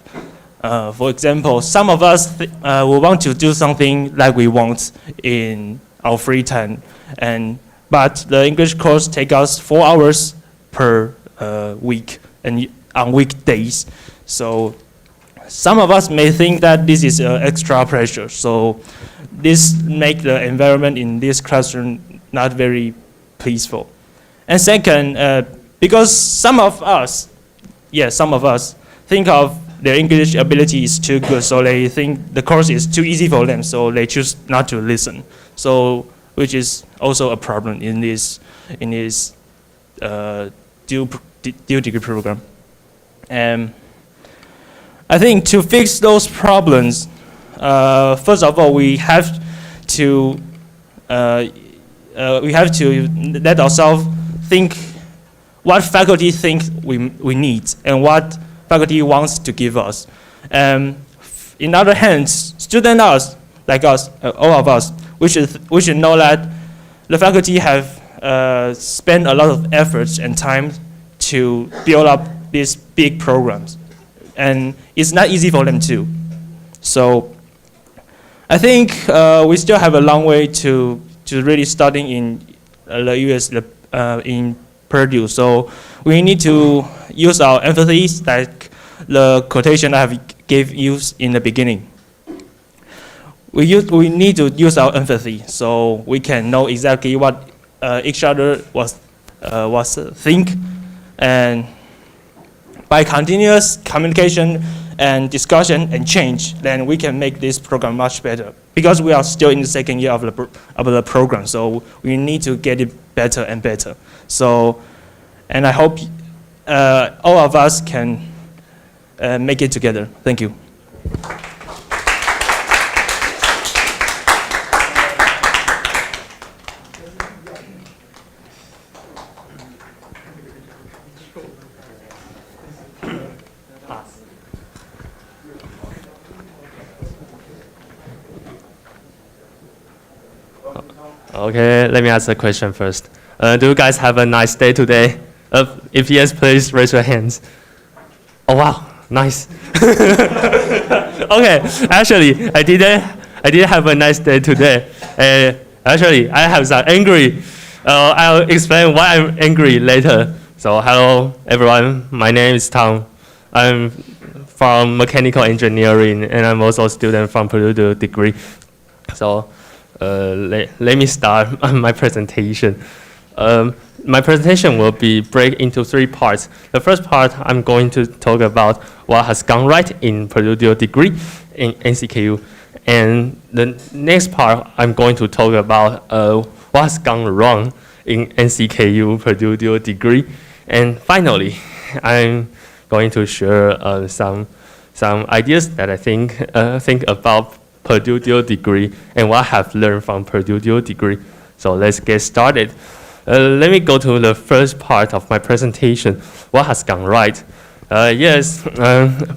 For example, some of us will want to do something like we want in our free time, but the English course takes us 4 hours per week and on weekdays. So some of us may think that this is extra pressure. So this makes the environment in this classroom not very peaceful. And second, because some of us think of their English ability is too good, so they think the course is too easy for them, so they choose not to listen. So, which is also a problem in this dual degree program. And I think to fix those problems, first of all, we have to let ourselves think what faculty think we need and what faculty wants to give us. In other hands, students like us, all of us, we should know that the faculty have spent a lot of efforts and time to build up these big programs, and it's not easy for them too. So I think we still have a long way to really studying in the US, in Purdue. So we need to use our empathy, like the quotation I have gave you in the beginning. We need to use our empathy so we can know exactly what each other was think, and by continuous communication and discussion and change, then we can make this program much better. Because we are still in the second year of the program, so we need to get it better and better. So, and I hope all of us can make it together. Thank you. Okay, let me ask a question first. Do you guys have a nice day today? If yes, please raise your hands. Oh wow, nice. Okay, actually, I didn't have a nice day today. Actually, I have some angry. I'll explain why I'm angry later. So hello everyone, my name is Tom. I'm from mechanical engineering, and I'm also a student from Purdue degree. So let me start my presentation. My presentation will be break into 3 parts. The first part, I'm going to talk about what has gone right in Purdue Dual Degree in NCKU. And the next part, I'm going to talk about what has gone wrong in NCKU Purdue Dual Degree. And finally, I'm going to share some ideas that I think about Purdue Dual Degree and what I have learned from Purdue Dual Degree. So let's get started. Let me go to the first part of my presentation. What has gone right? Yes,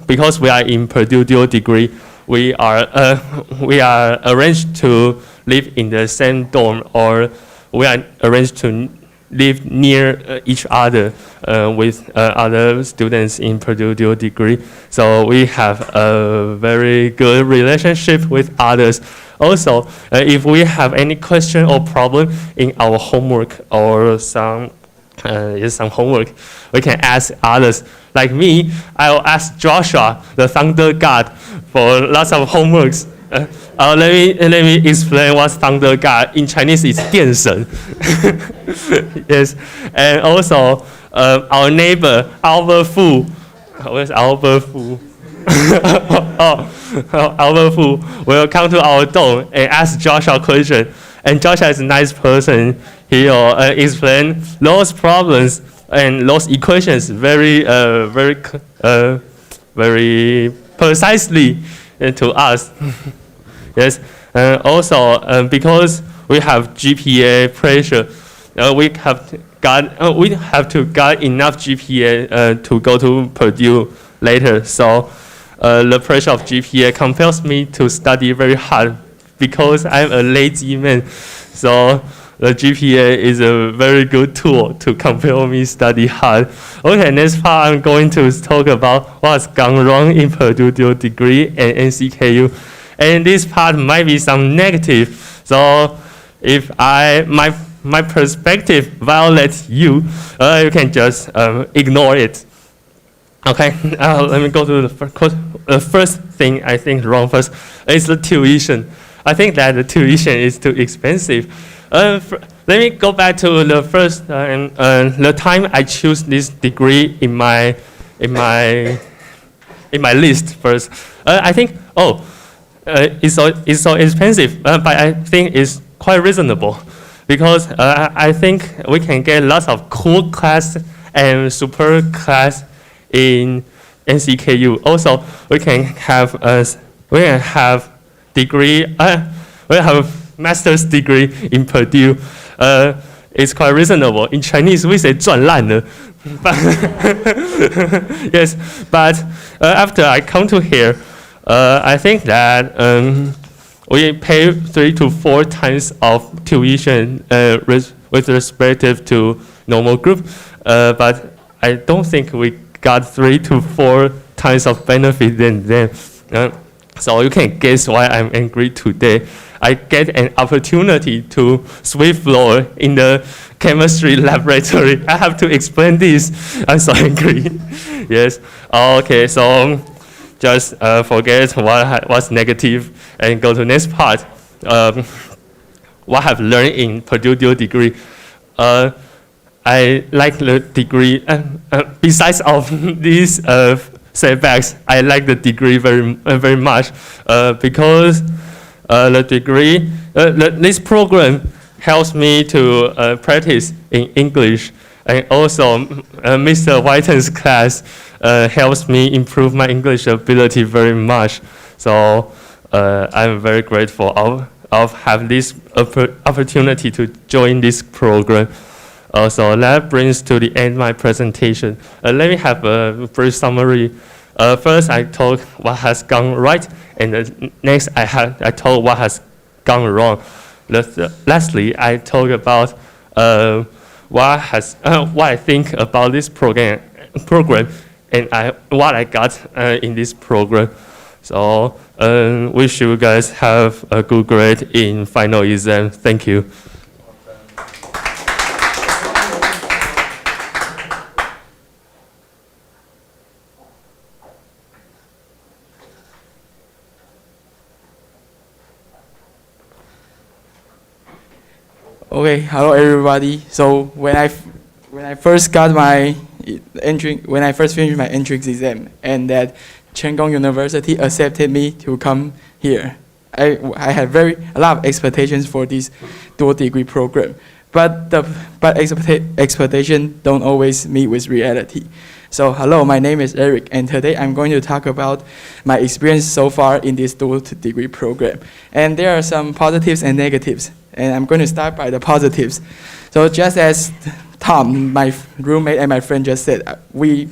because we are in Purdue Dual Degree, we are arranged to live in the same dorm, or we are arranged to live near each other with other students in Purdue Dual Degree. So we have a very good relationship with others. Also, if we have any question or problem in our homework or some homework, we can ask others. Like me, I will ask Joshua, the Thunder God, for lots of homeworks. Let me explain what Thunder God in Chinese is 电神. Yes, and also our neighbor Albert Fu. Where's Albert Fu? Albert Fu will come to our dorm and ask Joshua a question. And Joshua is a nice person. He will explain those problems and those equations very precisely to us. Yes. Also, because we have GPA pressure, we have to get enough GPA to go to Purdue later. So the pressure of GPA compels me to study very hard because I'm a lazy man. So the GPA is a very good tool to compel me study hard. Okay, next part I'm going to talk about what's gone wrong in Purdue dual degree and NCKU. And this part might be some negative. So if my perspective violates you, you can just ignore it. Okay, let me go to the first thing I think wrong first is the tuition. I think that the tuition is too expensive. Let me go back to the first the time I choose this degree in my list first. I think it's so expensive, but I think it's quite reasonable because I think we can get lots of cool class and super class in NCKU. Also, we can have degree. We have master's degree in Purdue. It's quite reasonable. In Chinese, we say 赚烂了. Yes, but after I come to here, I think that we pay 3 to 4 times of tuition with respect to normal group, but I don't think we got 3 to 4 times of benefit than them. So you can guess why I'm angry today. I get an opportunity to sweep floor in the chemistry laboratory. I have to explain this. I'm so angry. Yes. Okay. So just forget what's negative and go to next part. What I've learned in Purdue dual degree. I like the degree. Besides of these setbacks, I like the degree very much because the degree, this program helps me to practice in English, and also Mr. Whiten's class helps me improve my English ability very much. So I'm very grateful of having this opportunity to join this program. So that brings to the end my presentation. Let me have a brief summary. First, I told what has gone right, and next I told what has gone wrong. Lastly, I talk about what I think about this program, and what I got in this program. So wish you guys have a good grade in final exam. Thank you. Okay, hello everybody. So when I first got my when I first finished my entrance exam, and that Cheng Kung University accepted me to come here, I had a lot of expectations for this dual degree program, but expectations don't always meet with reality. So hello, my name is Eric, and today I'm going to talk about my experience so far in this dual degree program. And there are some positives and negatives, and I'm going to start by the positives. So just as Tom, my roommate and my friend just said, we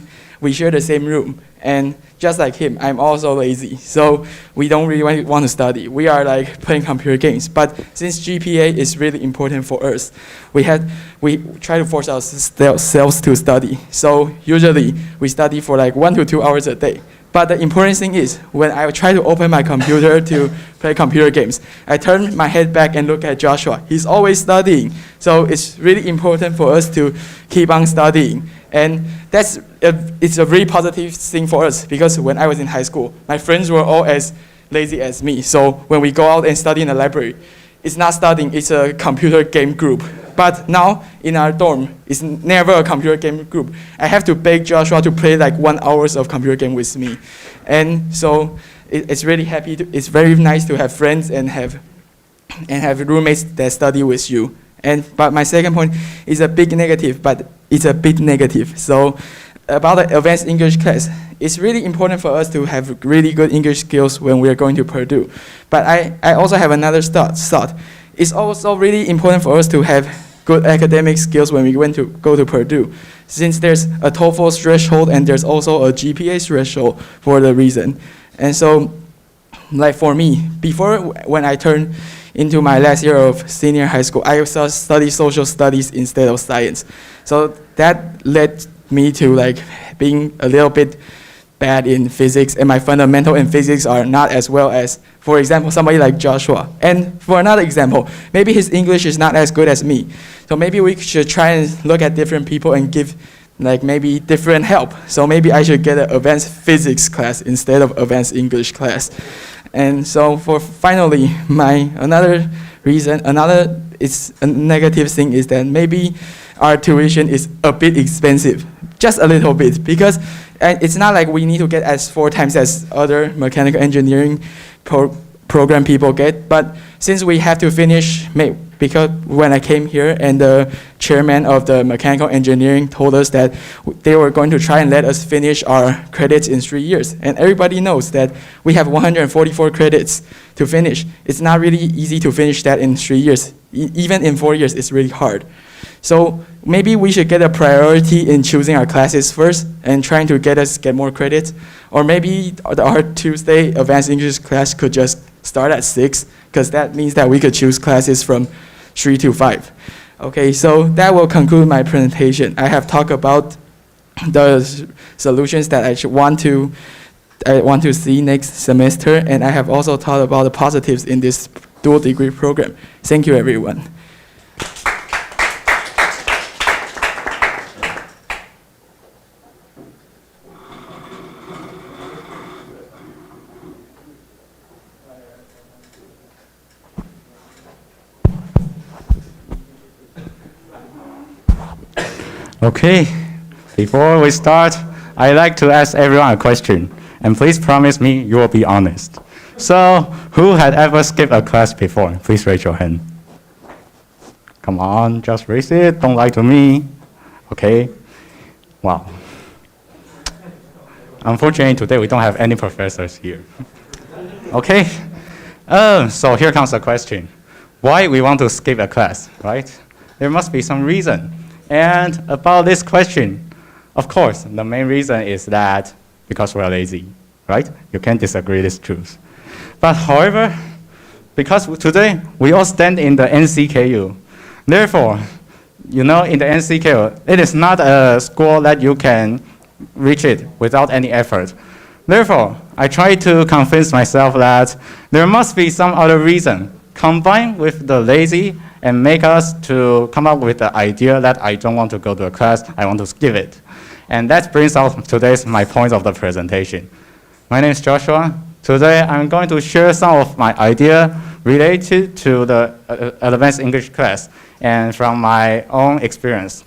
share the same room, and just like him, I'm also lazy. So we don't really want to study. We are like playing computer games. But since GPA is really important for us, we try to force ourselves to study. So usually we study for like 1 to 2 hours a day. But the important thing is, when I try to open my computer to play computer games, I turn my head back and look at Joshua. He's always studying. So it's really important for us to keep on studying. And it's a really positive thing for us, because when I was in high school, my friends were all as lazy as me. So when we go out and study in the library, it's not studying, it's a computer game group. But now in our dorm, it's never a computer game group. I have to beg Joshua to play like 1 hour of computer game with me. And so it's really it's very nice to have friends and have roommates that study with you. But my second point is a big negative, but it's a bit negative. So about the advanced English class, it's really important for us to have really good English skills when we are going to Purdue. But I also have another thought. It's also really important for us to have good academic skills when we go to Purdue, since there's a TOEFL threshold and there's also a GPA threshold for the reason. And so like for me, before when I turned into my last year of senior high school, I studied social studies instead of science. So that led me to like being a little bit bad in physics, and my fundamental in physics are not as well as, for example, somebody like Joshua. And for another example, maybe his English is not as good as me. So maybe we should try and look at different people and give like maybe different help. So maybe I should get an advanced physics class instead of advanced English class. And so for finally, another it's a negative thing is that maybe our tuition is a bit expensive, just a little bit, because it's not like we need to get as 4 times as other mechanical engineering program people get, but since we have to finish, because when I came here and the chairman of the mechanical engineering told us that they were going to try and let us finish our credits in 3 years. And everybody knows that we have 144 credits to finish. It's not really easy to finish that in 3 years. Even in 4 years, it's really hard. So maybe we should get a priority in choosing our classes first and trying to get more credits. Or maybe our Tuesday advanced English class could just start at 6, because that means that we could choose classes from 3 to 5. Okay, so that will conclude my presentation. I have talked about the solutions that I want to see next semester, and I have also talked about the positives in this dual degree program. Thank you, everyone. Okay, before we start, I'd like to ask everyone a question, and please promise me you will be honest. So, who had ever skipped a class before? Please raise your hand. Come on, just raise it, don't lie to me. Okay, wow. Unfortunately, today we don't have any professors here. Okay, so here comes the question. Why we want to skip a class, right? There must be some reason. And about this question, of course, the main reason is that because we're lazy, right? You can't disagree this truth. But however, because today we all stand in the NCKU, therefore, you know, in the NCKU, it is not a school that you can reach it without any effort. Therefore, I try to convince myself that there must be some other reason combined with the lazy and make us to come up with the idea that I don't want to go to a class, I want to skip it. And that brings out today's my point of the presentation. My name is Joshua. Today I'm going to share some of my idea related to the advanced English class and from my own experience.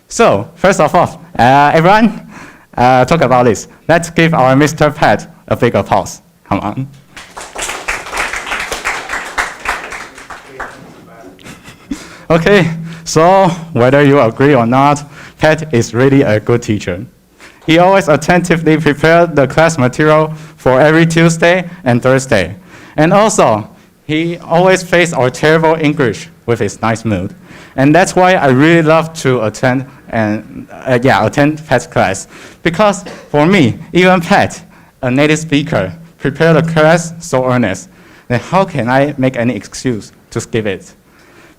So, first of all, everyone, talk about this. Let's give our Mr. Pat a big applause. Come on. Okay, so whether you agree or not, Pat is really a good teacher. He always attentively prepared the class material for every Tuesday and Thursday. And also, he always faced our terrible English with his nice mood. And that's why I really love to attend Pat's class. Because for me, even Pat, a native speaker, prepared the class so earnest, then how can I make any excuse to skip it?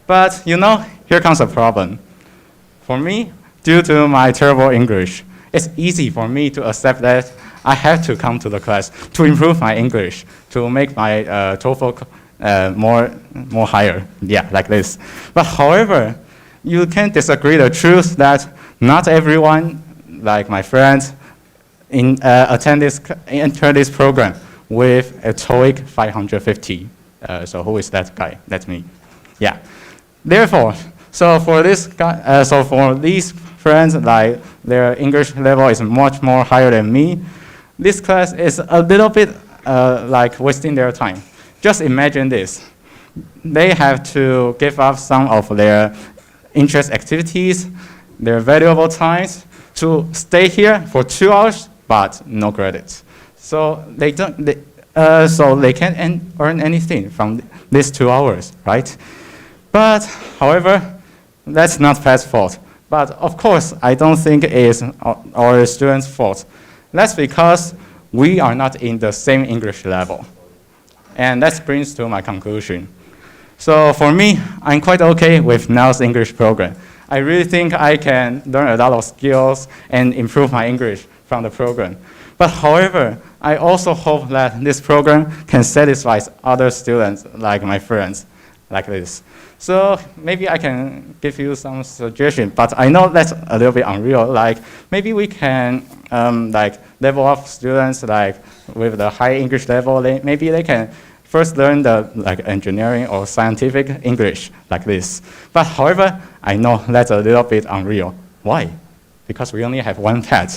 But, you know, here comes a problem. For me, due to my terrible English, it's easy for me to accept that I have to come to the class to improve my English, to make my TOEFL more higher, like this. But however, you can't disagree the truth that not everyone, like my friends, enter this program with a TOEIC 550. So who is that guy? That's me. Yeah. Therefore, so for these friends, like their English level is much more higher than me, this class is a little bit like wasting their time. Just imagine this. They have to give up some of their interest activities, their valuable times to stay here for 2 hours, but no credits. So they can't earn anything from these 2 hours, right? But, however, that's not Pat's fault. But of course, I don't think it is our students' fault. That's because we are not in the same English level. And that brings to my conclusion. So for me, I'm quite okay with now's English program. I really think I can learn a lot of skills and improve my English from the program. But however, I also hope that this program can satisfy other students like my friends, like this. So maybe I can give you some suggestions, but I know that's a little bit unreal. Like maybe we can like level up students like with the high English level. Maybe they can first learn the like engineering or scientific English like this. But however, I know that's a little bit unreal. Why? Because we only have one pad.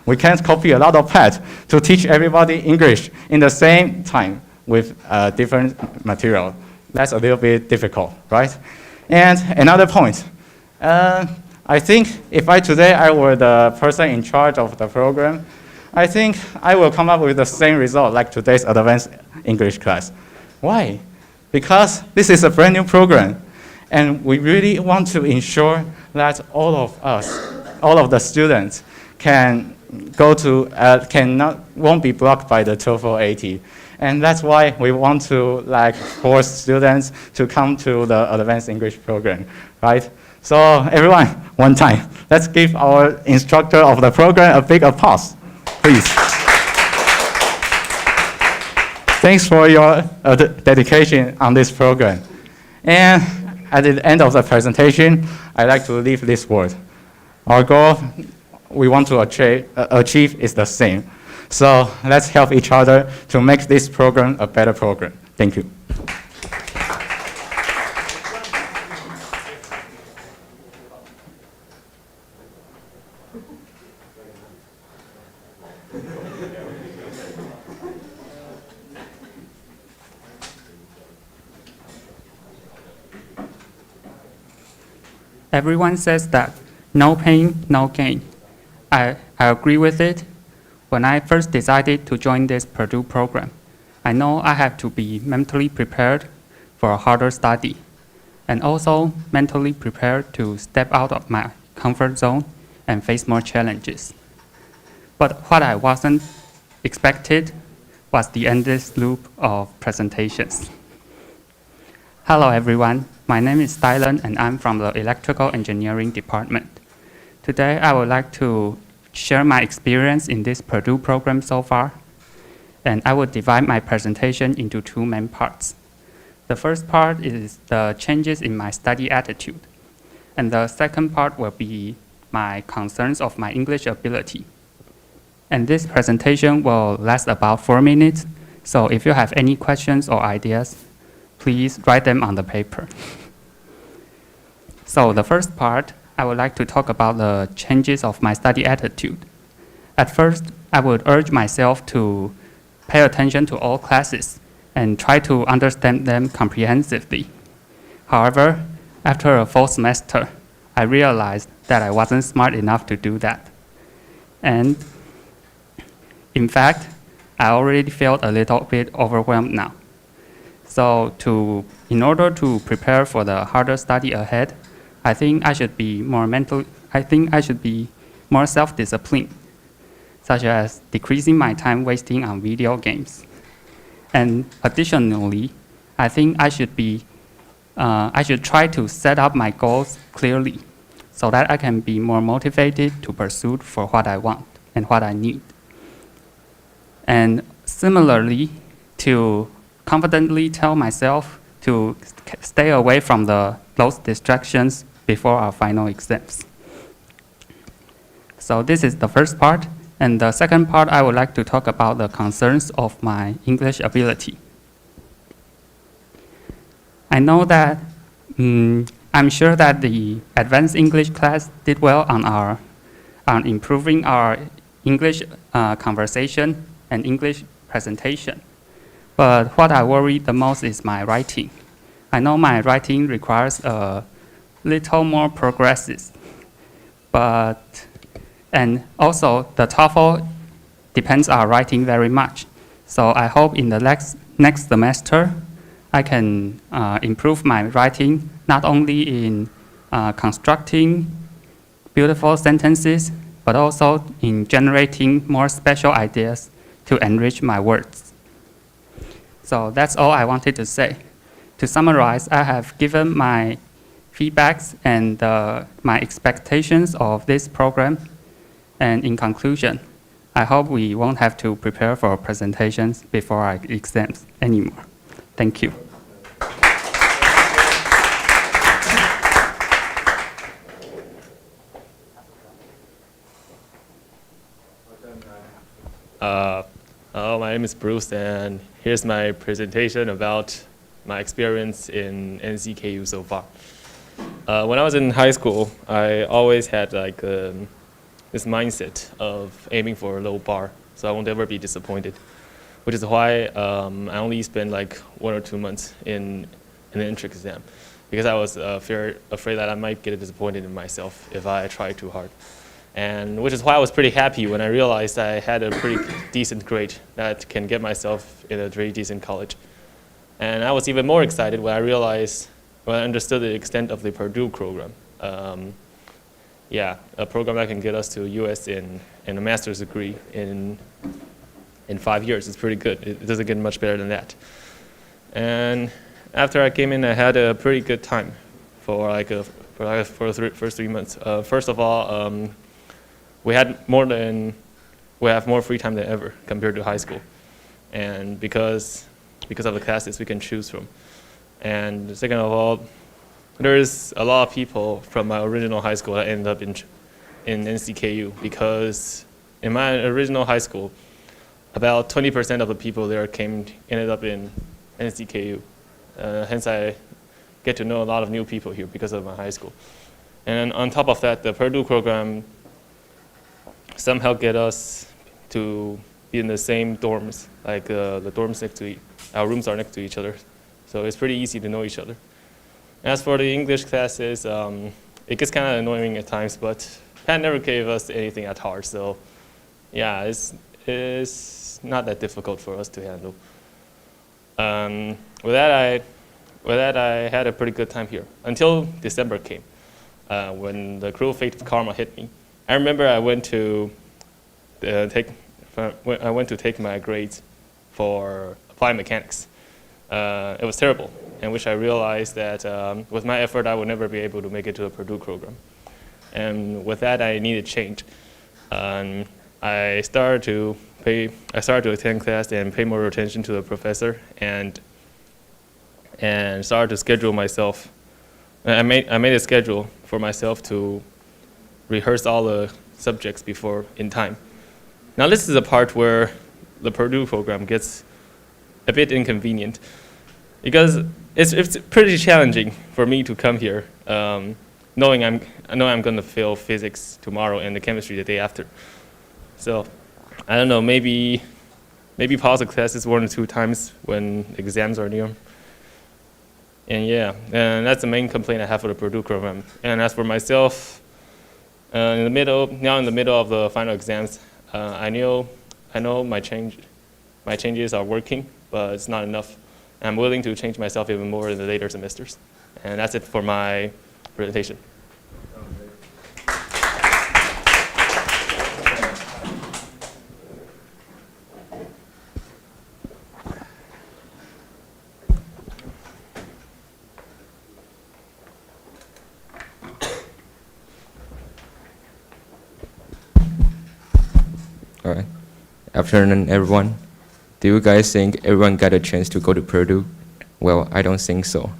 We can't copy a lot of pads to teach everybody English in the same time with different material. That's a little bit difficult, right? And another point, I think if today I were the person in charge of the program, I think I will come up with the same result like today's advanced English class. Why? Because this is a brand new program, and we really want to ensure that all of us, all of the students can go to, won't be blocked by the TOEFL 80. And that's why we want to like force students to come to the advanced English program, right? So everyone, one time, let's give our instructor of the program a big applause, please. Thanks for your dedication on this program. And at the end of the presentation, I'd like to leave this word. Our goal we want to achieve is the same. So let's help each other to make this program a better program. Thank you. Everyone says that no pain, no gain. I agree with it. When I first decided to join this Purdue program, I know I have to be mentally prepared for a harder study, and also mentally prepared to step out of my comfort zone and face more challenges. But what I wasn't expected was the endless loop of presentations. Hello everyone, my name is Dylan and I'm from the Electrical Engineering Department. Today I would like to share my experience in this Purdue program so far, and I will divide my presentation into two main parts. The first part is the changes in my study attitude, and the second part will be my concerns of my English ability. And this presentation will last about 4 minutes, so if you have any questions or ideas, please write them on the paper. So the first part, I would like to talk about the changes of my study attitude. At first, I would urge myself to pay attention to all classes and try to understand them comprehensively. However, after a full semester, I realized that I wasn't smart enough to do that. And in fact, I already felt a little bit overwhelmed now. So in order to prepare for the harder study ahead, I think I should be more self-disciplined, such as decreasing my time wasting on video games. And additionally, I think I should try to set up my goals clearly so that I can be more motivated to pursue for what I want and what I need. And similarly, to confidently tell myself to stay away from those distractions before our final exams. So this is the first part. And the second part, I would like to talk about the concerns of my English ability. I know that, I'm sure that the advanced English class did well on improving our English conversation and English presentation. But what I worry the most is my writing. I know my writing requires a little more progresses, and also the TOEFL depends on writing very much. So I hope in the next semester, I can improve my writing, not only in constructing beautiful sentences, but also in generating more special ideas to enrich my words. So that's all I wanted to say. To summarize, I have given my feedbacks and my expectations of this program. And in conclusion, I hope we won't have to prepare for presentations before our exams anymore. Thank you. Hello, my name is Bruce, and here's my presentation about my experience in NCKU so far. When I was in high school, I always had like this mindset of aiming for a low bar, so I won't ever be disappointed. Which is why I only spent like 1 or 2 months in an entrance exam, because I was afraid that I might get disappointed in myself if I tried too hard. And which is why I was pretty happy when I realized I had a pretty decent grade that can get myself in a pretty decent college. And I was even more excited when I understood the extent of the Purdue program. Yeah, a program that can get us to US in a master's degree in 5 years is pretty good. It doesn't get much better than that. And after I came in, I had a pretty good time for the first 3 months. First of all, we have more free time than ever compared to high school, and because of the classes we can choose from. And second of all, there's a lot of people from my original high school that ended up in NCKU, because in my original high school, about 20% of the people there ended up in NCKU. Hence, I get to know a lot of new people here because of my high school. And on top of that, the Purdue program somehow get us to be in the same dorms, like the dorms our rooms are next to each other. So it's pretty easy to know each other. As for the English classes, it gets kind of annoying at times, but Pat never gave us anything at hard, so yeah, it's not that difficult for us to handle. With that, I had a pretty good time here until December came, when the cruel fate of karma hit me. I remember I went to take my grades for applied mechanics. It was terrible, in which I realized that with my effort, I would never be able to make it to a Purdue program. And with that, I needed change. I started to attend class and pay more attention to the professor, and started to schedule myself. I made a schedule for myself to rehearse all the subjects in time. Now this is a part where the Purdue program gets a bit inconvenient, because it's pretty challenging for me to come here, knowing I know I'm going to fail physics tomorrow and the chemistry the day after. So I don't know, maybe pause the classes 1 or 2 times when exams are near. And yeah, and that's the main complaint I have for the Purdue program. And as for myself, in the middle of the final exams, I know my changes are working, but it's not enough. I'm willing to change myself even more in the later semesters. And that's it for my presentation. All right. Afternoon, everyone. Do you guys think everyone got a chance to go to Purdue? Well, I don't think so.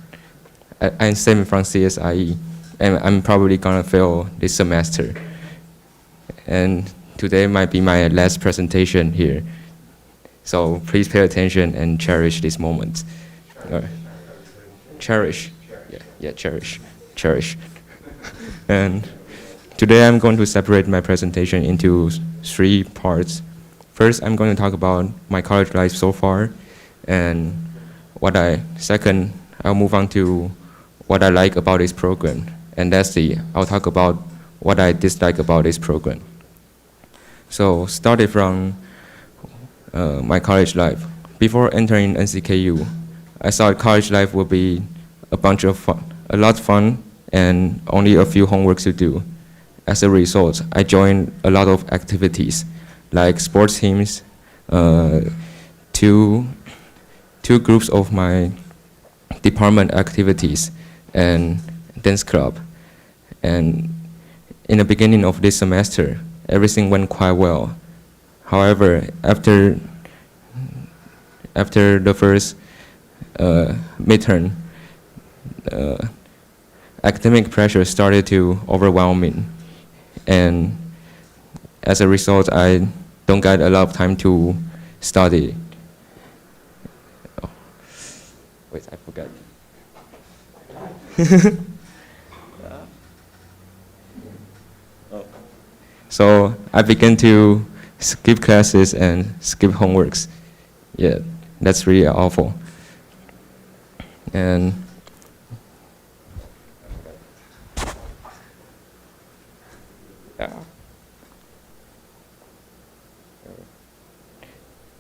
I'm Sam from CSIE, and I'm probably gonna fail this semester. And today might be my last presentation here. So please pay attention and cherish this moment. All right. Cherish. Yeah, cherish. And today I'm going to separate my presentation into 3 parts. First, I'm going to talk about my college life so far, and second, I'll move on to what I like about this program, and lastly, I'll talk about what I dislike about this program. So, started from my college life. Before entering NCKU, I thought college life would be a lot of fun, and only a few homeworks to do. As a result, I joined a lot of activities, like sports teams, 2 two groups of my department activities and dance club. And in the beginning of this semester, everything went quite well. However, after the first midterm, academic pressure started to overwhelm me. And as a result, I don't get a lot of time to study. Oh. Wait, I forgot. So I began to skip classes and skip homeworks. Yeah, that's really awful. And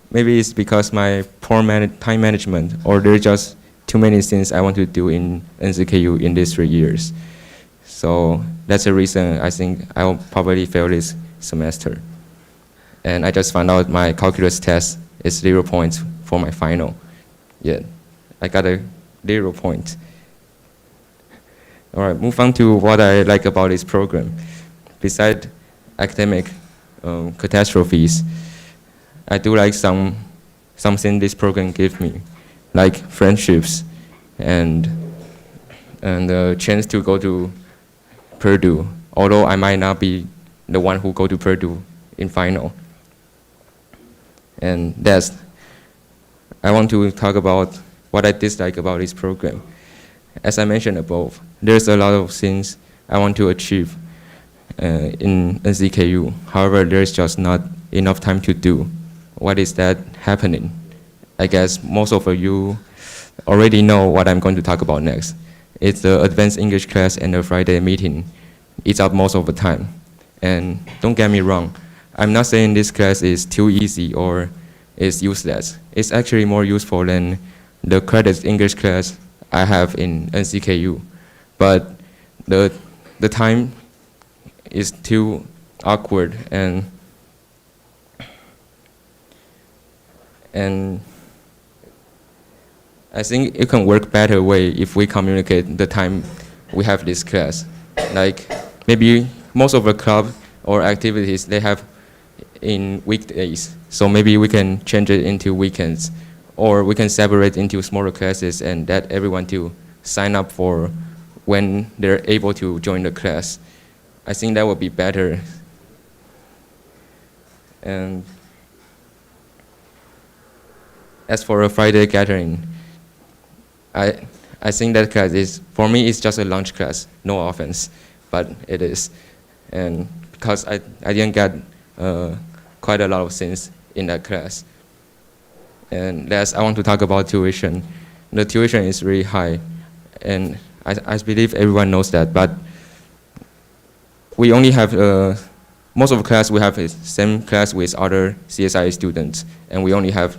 maybe it's because my poor time management, or there's just too many things I want to do in NZKU in these 3 years. So that's the reason I think I will probably fail this semester. And I just found out my calculus test is 0 points for my final. Yeah, I got a 0 point. All right, move on to what I like about this program. Besides academic catastrophes, I do like something this program gives me, like friendships and a chance to go to Purdue, although I might not be the one who go to Purdue in final. And I want to talk about what I dislike about this program. As I mentioned above, there's a lot of things I want to achieve in NZKU. However, there's just not enough time to do. What is that happening? I guess most of you already know what I'm going to talk about next. It's the advanced English class and the Friday meeting. It's out most of the time. And don't get me wrong, I'm not saying this class is too easy or is useless. It's actually more useful than the credits English class I have in NZKU. But the time is too awkward and I think it can work better way if we communicate the time we have this class. Like maybe most of the club or activities they have in weekdays. So maybe we can change it into weekends, or we can separate into smaller classes and let everyone to sign up for when they're able to join the class. I think that would be better. And as for a Friday gathering, I think that class is, for me, it's just a lunch class, no offense, but it is. And because I didn't get quite a lot of things in that class. And last, I want to talk about tuition. The tuition is really high, and I believe everyone knows that, but we only have, most of the class we have is same class with other CSIA students, and we only have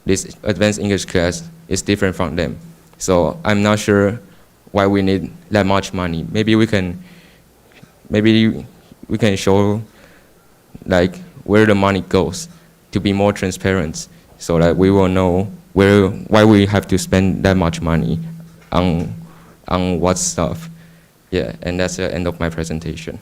this advanced English class is different from them. So I'm not sure why we need that much money. Maybe we can show like where the money goes to be more transparent, so that we will know why we have to spend that much money on what stuff. Yeah, and that's the end of my presentation.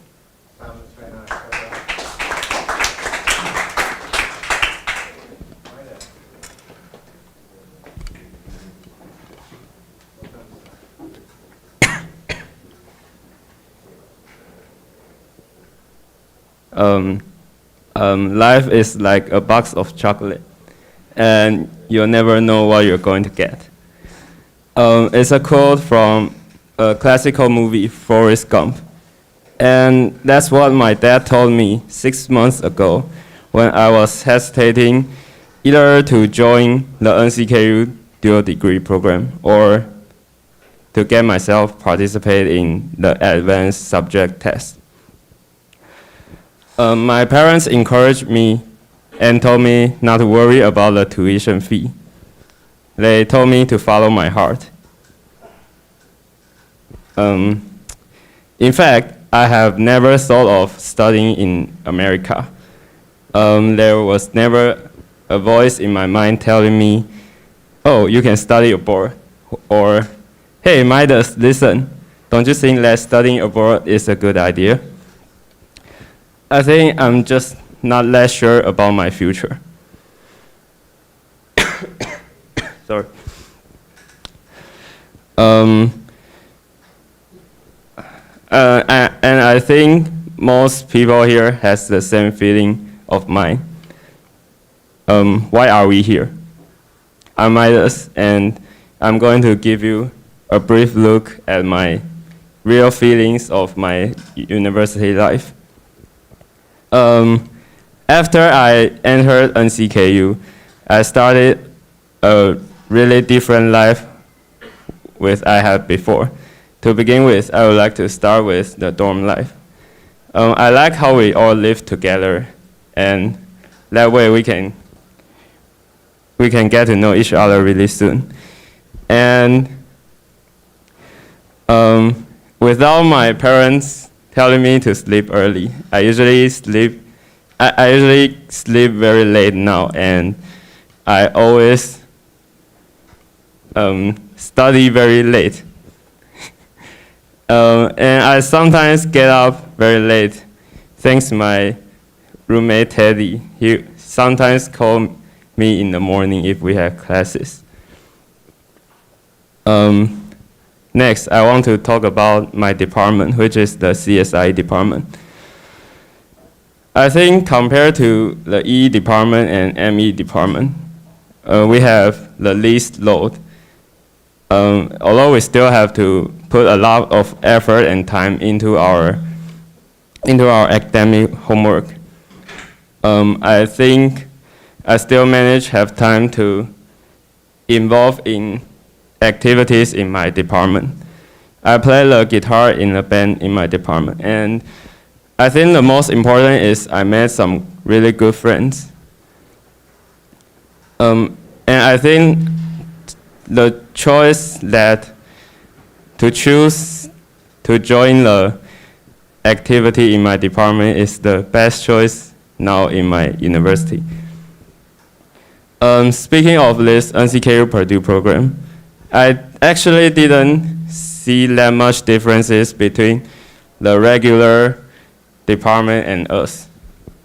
Life is like a box of chocolate, and you'll never know what you're going to get. It's a quote from a classical movie, Forrest Gump. And that's what my dad told me 6 months ago when I was hesitating either to join the NZKU dual degree program or to get myself participate in the advanced subject test. My parents encouraged me and told me not to worry about the tuition fee. They told me to follow my heart. In fact, I have never thought of studying in America. There was never a voice in my mind telling me, oh, you can study abroad, or hey, Midas, listen, don't you think that studying abroad is a good idea? I think I'm just not less sure about my future. Sorry. And I think most people here has the same feeling of mine. Why are we here? I'm Midas, and I'm going to give you a brief look at my real feelings of my university life. After I entered NCKU, I started a really different life with I had before. To begin with, I would like to start with the dorm life. I like how we all live together, and that way we can get to know each other really soon. And without my parents telling me to sleep early, I usually sleep very late now, and I always study very late. And I sometimes get up very late, thanks to my roommate Teddy. He sometimes calls me in the morning if we have classes. Next, I want to talk about my department, which is the CSI department. I think compared to the E department and ME department, we have the least load. Although we still have to put a lot of effort and time into our academic homework, I think I still manage to have time to involve in activities in my department. I play the guitar in a band in my department, and I think the most important is I met some really good friends. And I think the choice that to choose to join the activity in my department is the best choice now in my university. Speaking of this NCKU Purdue program, I actually didn't see that much differences between the regular department and us.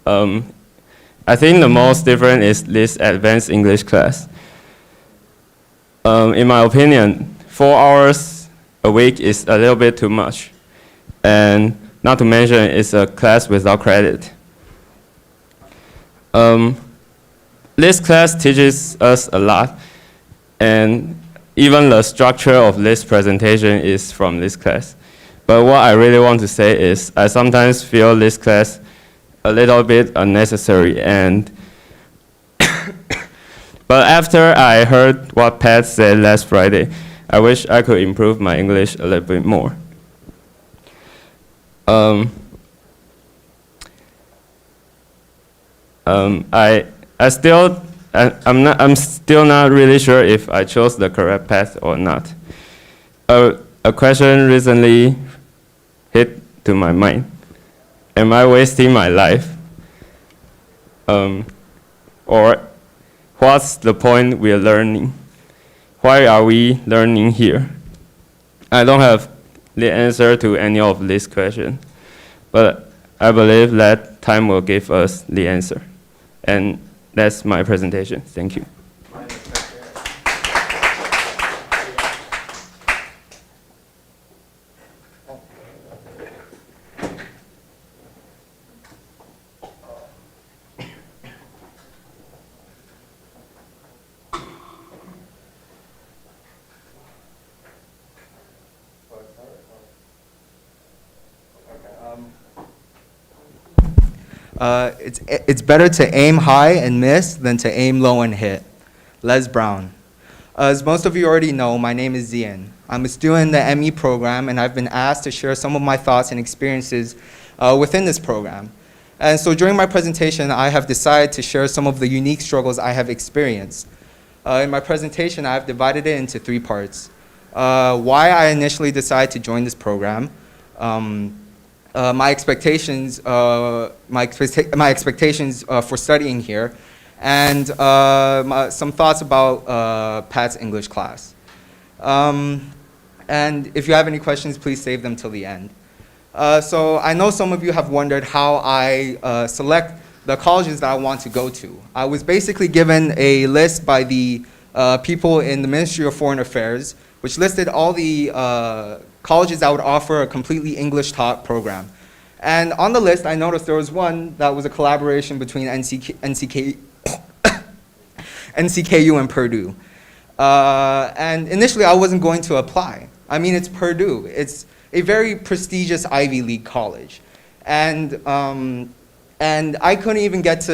I think the most different is this advanced English class. In my opinion, 4 hours a week is a little bit too much. And not to mention, it's a class without credit. This class teaches us a lot, and even the structure of this presentation is from this class. But what I really want to say is I sometimes feel this class a little bit unnecessary, and but after I heard what Pat said last Friday, I wish I could improve my English a little bit more. I'm still not really sure if I chose the correct path or not. A question recently hit to my mind. Am I wasting my life? Or what's the point we're learning? Why are we learning here? I don't have the answer to any of these questions, but I believe that time will give us the answer. And that's my presentation. Thank you. It's better to aim high and miss than to aim low and hit. Les Brown. As most of you already know, my name is Zian. I'm a student in the ME program, and I've been asked to share some of my thoughts and experiences within this program. And so during my presentation, I have decided to share some of the unique struggles I have experienced. In my presentation, I've divided it into 3 parts. Why I initially decided to join this program, my expectations for studying here, and some thoughts about Pat's English class. And if you have any questions, please save them till the end. So I know some of you have wondered how I select the colleges that I want to go to. I was basically given a list by the people in the Ministry of Foreign Affairs, which listed all the colleges that would offer a completely English-taught program. And on the list, I noticed there was one that was a collaboration between NCKU and Purdue. And initially, I wasn't going to apply. I mean, it's Purdue. It's a very prestigious Ivy League college. And I couldn't even get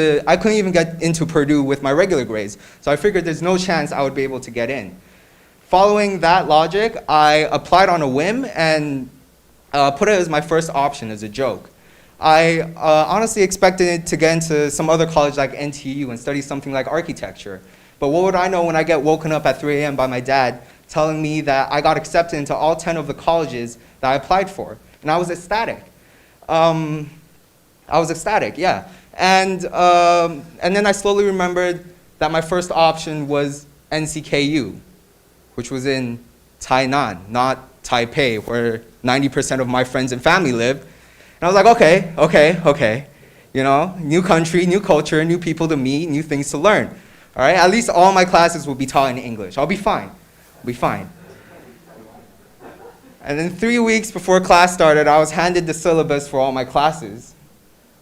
into Purdue with my regular grades. So I figured there's no chance I would be able to get in. Following that logic, I applied on a whim and put it as my first option as a joke. I honestly expected to get into some other college like NTU and study something like architecture. But what would I know when I get woken up at 3 a.m. by my dad telling me that I got accepted into all 10 of the colleges that I applied for. And I was ecstatic. Yeah. And then I slowly remembered that my first option was NCKU, which was in Tainan, not Taipei, where 90% of my friends and family lived. And I was like, okay. You know, new country, new culture, new people to meet, new things to learn. All right, at least all my classes will be taught in English. I'll be fine. And then 3 weeks before class started, I was handed the syllabus for all my classes.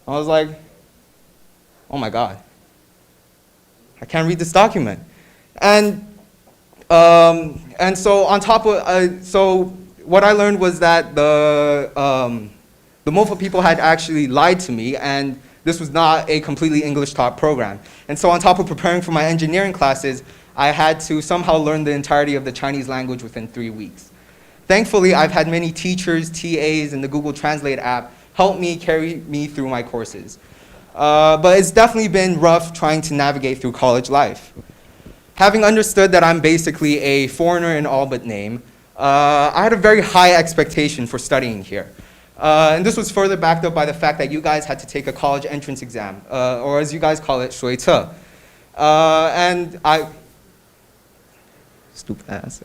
I was like, oh my God, I can't read this document. And so on top of, so what I learned was that the MOFA people had actually lied to me, and this was not a completely English-taught program. And so on top of preparing for my engineering classes, I had to somehow learn the entirety of the Chinese language within 3 weeks. Thankfully, I've had many teachers, TAs, and the Google Translate app help me carry me through my courses. But it's definitely been rough trying to navigate through college life. Having understood that I'm basically a foreigner in all but name, I had a very high expectation for studying here. And this was further backed up by the fact that you guys had to take a college entrance exam, or as you guys call it, 水测. And I, stupid ass.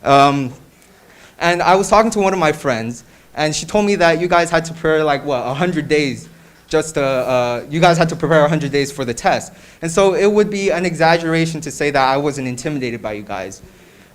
And I was talking to one of my friends, and she told me that you guys had to prepare like, what, 100 days just to, you guys had to prepare 100 days for the test. And so it would be an exaggeration to say that I wasn't intimidated by you guys.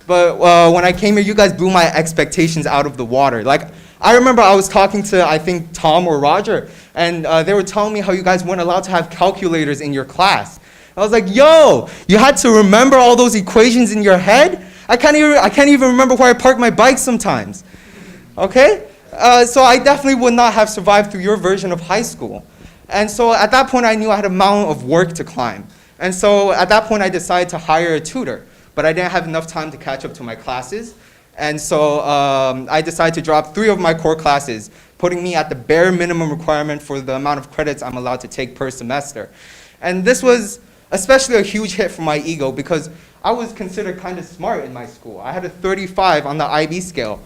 But when I came here, you guys blew my expectations out of the water. Like, I remember I was talking to, I think, Tom or Roger, and they were telling me how you guys weren't allowed to have calculators in your class. I was like, yo, you had to remember all those equations in your head? I can't even remember where I park my bike sometimes. Okay? So I definitely would not have survived through your version of high school. And so at that point, I knew I had a mountain of work to climb. And so at that point, I decided to hire a tutor. But I didn't have enough time to catch up to my classes. And so I decided to drop 3 of my core classes, putting me at the bare minimum requirement for the amount of credits I'm allowed to take per semester. And this was especially a huge hit for my ego because I was considered kind of smart in my school. I had a 35 on the IB scale,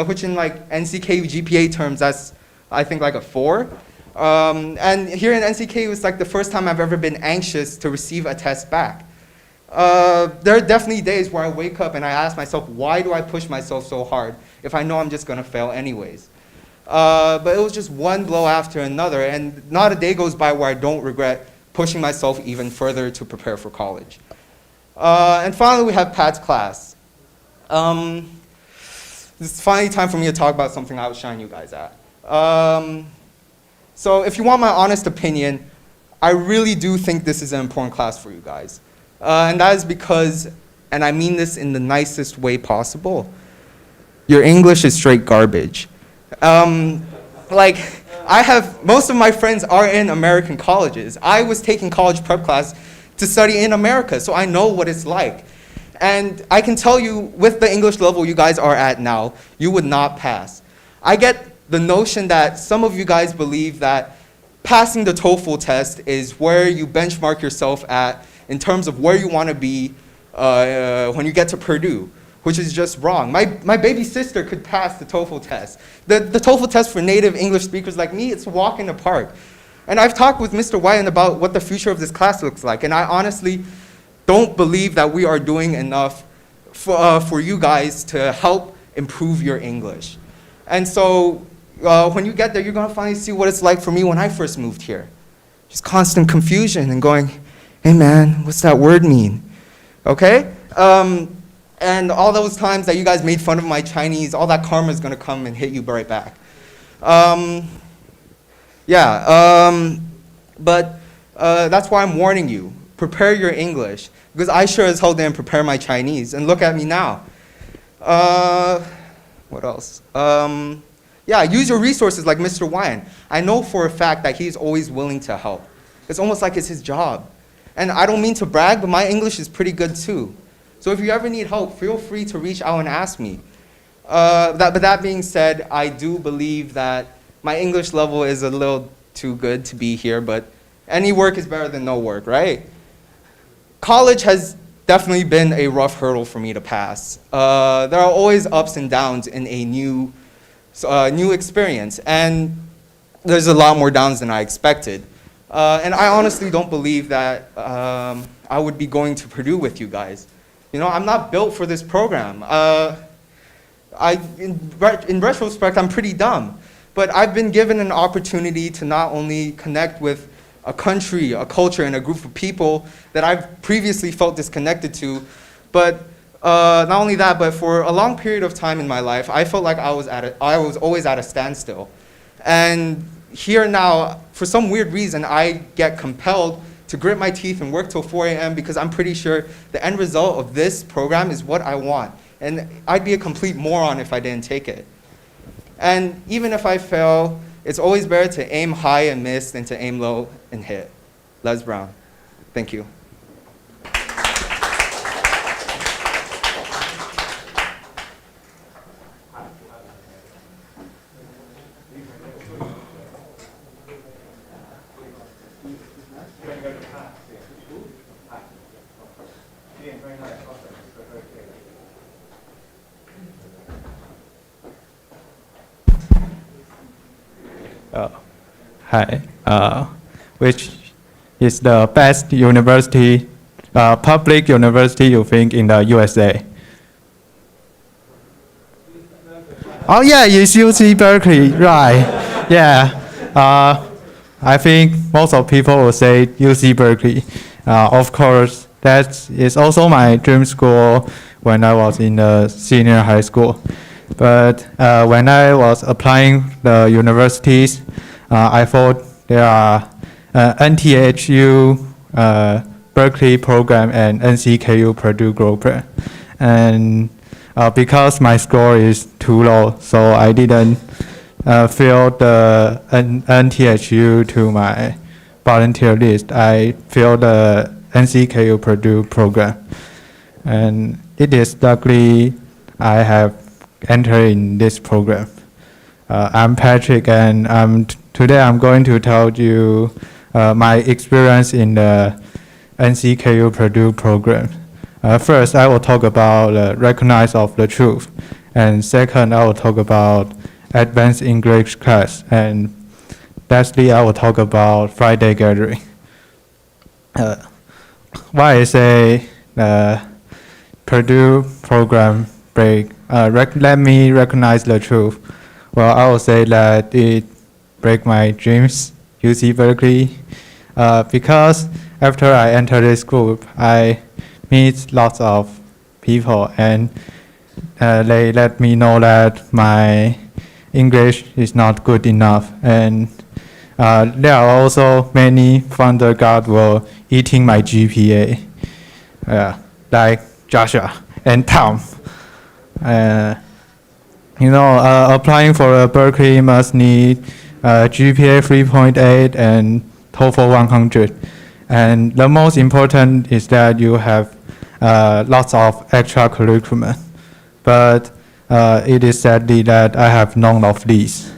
which in like NCKU GPA terms, that's I think like a 4. And here in NCKU, it's like the first time I've ever been anxious to receive a test back. There are definitely days where I wake up and I ask myself, why do I push myself so hard if I know I'm just gonna fail anyways? But it was just one blow after another, and not a day goes by where I don't regret pushing myself even further to prepare for college. And finally, we have Pat's class. It's finally time for me to talk about something I was showing you guys at. So if you want my honest opinion, I really do think this is an important class for you guys. And that is because, and I mean this in the nicest way possible, your English is straight garbage. Most of my friends are in American colleges. I was taking college prep class to study in America, so I know what it's like. And I can tell you, with the English level you guys are at now, you would not pass. I get the notion that some of you guys believe that passing the TOEFL test is where you benchmark yourself at in terms of where you want to be when you get to Purdue, which is just wrong. My baby sister could pass the TOEFL test. The TOEFL test for native English speakers like me, it's a walk in the park. And I've talked with Mr. White about what the future of this class looks like, and I honestly don't believe that we are doing enough for you guys to help improve your English. And so when you get there, you're gonna finally see what it's like for me when I first moved here. Just constant confusion and going, hey man, what's that word mean? Okay? And all those times that you guys made fun of my Chinese, all that karma is gonna come and hit you right back. But that's why I'm warning you. Prepare your English, because I sure as hell didn't prepare my Chinese, and look at me now. What else? Use your resources like Mr. Wan. I know for a fact that he's always willing to help. It's almost like it's his job. And I don't mean to brag, but my English is pretty good too. So if you ever need help, feel free to reach out and ask me. But that being said, I do believe that my English level is a little too good to be here, but any work is better than no work, right? College has definitely been a rough hurdle for me to pass. There are always ups and downs in a new experience, and there's a lot more downs than I expected. And I honestly don't believe that I would be going to Purdue with you guys. You know, I'm not built for this program. In retrospect, I'm pretty dumb. But I've been given an opportunity to not only connect with a country, a culture, and a group of people that I've previously felt disconnected to, but not only that, but for a long period of time in my life, I felt like I was always at a standstill. And here now, for some weird reason, I get compelled to grit my teeth and work till 4 a.m. because I'm pretty sure the end result of this program is what I want. And I'd be a complete moron if I didn't take it. And even if I fail, it's always better to aim high and miss than to aim low and hit. Les Brown. Thank you. Which is the best university, public university you think in the USA? Oh yeah, it's UC Berkeley, right? Yeah, I think most of people will say UC Berkeley. Of course, that is also my dream school when I was in the senior high school. But when I was applying the universities, I thought there are NTHU Berkeley program and NCKU Purdue program. And because my score is too low, so I didn't fill the NTHU to my volunteer list. I filled the NCKU Purdue program. And it is luckily I have entered in this program. I'm Patrick, and today I'm going to tell you my experience in the NCKU Purdue program. First, I will talk about the Recognize of the Truth, and second, I will talk about Advanced English class, and lastly, I will talk about Friday gathering. Why I say Purdue program let me recognize the truth. Well, I will say that it break my dreams, UC Berkeley, because after I enter this group, I meet lots of people, and they let me know that my English is not good enough, and there are also many founder guards were eating my GPA, like Joshua and Tom. Applying for a Berkeley must need GPA 3.8 and TOEFL 100. And the most important is that you have lots of extracurricular. But it is sadly that I have none of these.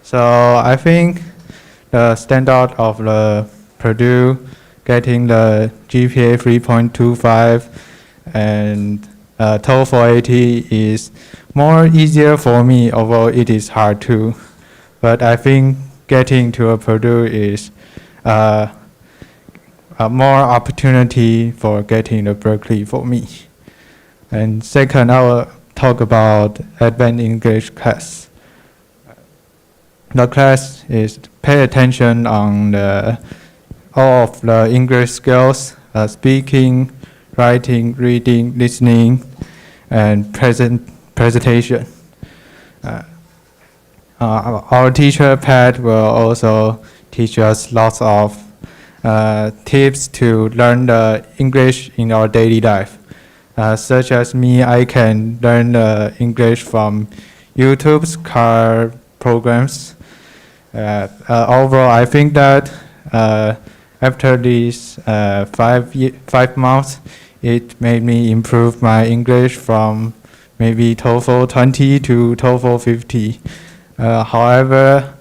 So I think the standard of the Purdue getting the GPA 3.25 and TOEFL 80 is more easier for me, although it is hard too. But I think getting to Purdue is a more opportunity for getting to Berkeley for me. And second, I will talk about advanced English class. The class is pay attention on all of the English skills, speaking, writing, reading, listening, and presentation. Our teacher, Pat, will also teach us lots of tips to learn the English in our daily life. Such as me, I can learn English from YouTube's car programs. Overall, I think that after these 5 months, it made me improve my English from maybe TOEFL 20 to TOEFL 50. However,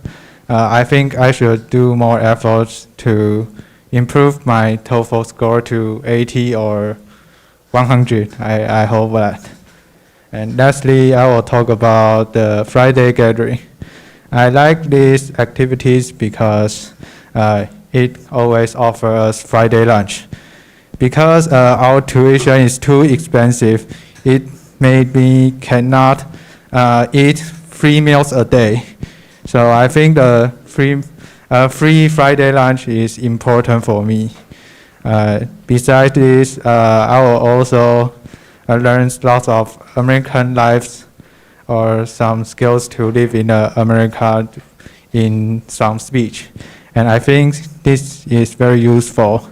I think I should do more efforts to improve my TOEFL score to 80 or 100. I hope that. And lastly, I will talk about the Friday gathering. I like these activities because it always offers us Friday lunch. Because our tuition is too expensive, it made me cannot eat 3 meals a day. So I think the free Friday lunch is important for me. Besides this, I will also learn lots of American lives or some skills to live in America in some speech. And I think this is very useful.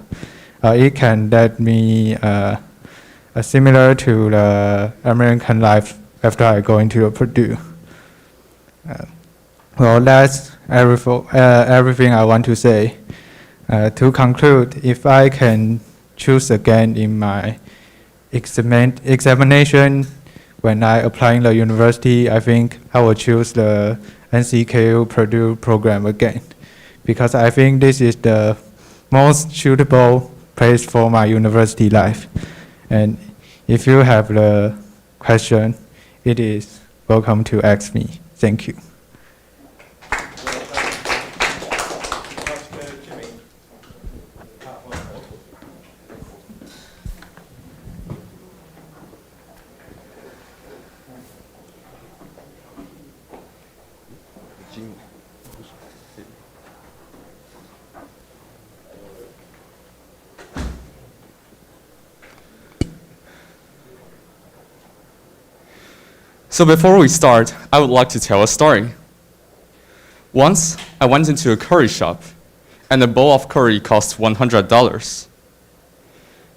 It can let me similar to the American life after I go into Purdue. Well, that's everything I want to say. To conclude, if I can choose again in my examination when I apply in the university, I think I will choose the NCKU Purdue program again, because I think this is the most suitable place for my university life. And if you have the question, it is welcome to ask me. Thank you. So before we start, I would like to tell a story. Once, I went into a curry shop, and a bowl of curry cost $100.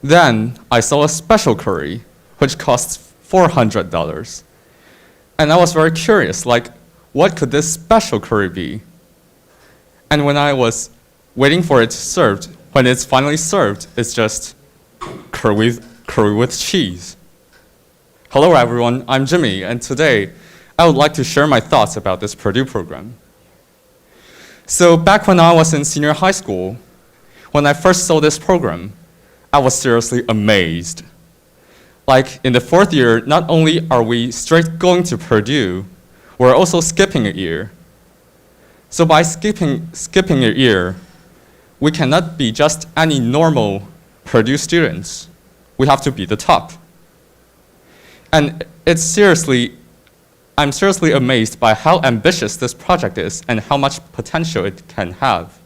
Then, I saw a special curry, which costs $400. And I was very curious, like, what could this special curry be? And when I was waiting for it served, when it's finally served, it's just curry with cheese. Hello everyone, I'm Jimmy, and today I would like to share my thoughts about this Purdue program. So back when I was in senior high school, when I first saw this program, I was seriously amazed. Like in the 4th year, not only are we straight going to Purdue, we're also skipping a year. So by skipping a year, we cannot be just any normal Purdue students. We have to be the top. And I'm seriously amazed by how ambitious this project is and how much potential it can have.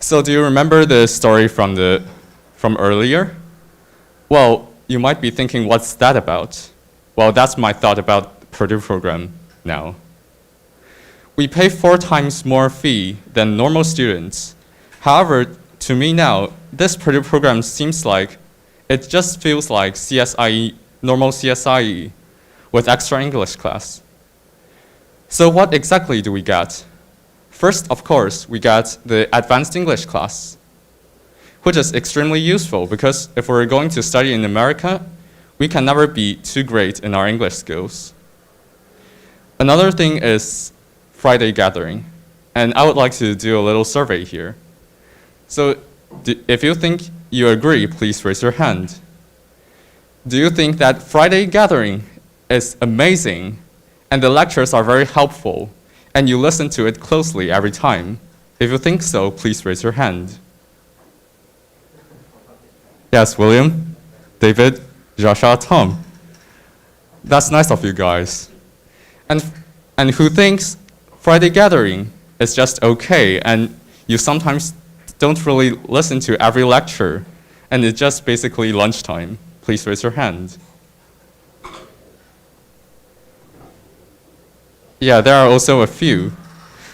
So do you remember the story from earlier? Well, you might be thinking, what's that about? Well, that's my thought about the Purdue program now. We pay 4 times more fee than normal students. However, to me now, this Purdue program seems like it just feels like CSIE, normal CSIE, with extra English class. So what exactly do we get? First, of course, we get the advanced English class, which is extremely useful because if we're going to study in America, we can never be too great in our English skills. Another thing is Friday gathering, and I would like to do a little survey here. So if you think you agree, please raise your hand. Do you think that Friday gathering is amazing and the lectures are very helpful and you listen to it closely every time? If you think so, please raise your hand. Yes, William, David, Joshua, Tom. That's nice of you guys. And who thinks Friday gathering is just okay and you sometimes don't really listen to every lecture and it's just basically lunchtime? Please raise your hand. Yeah, there are also a few.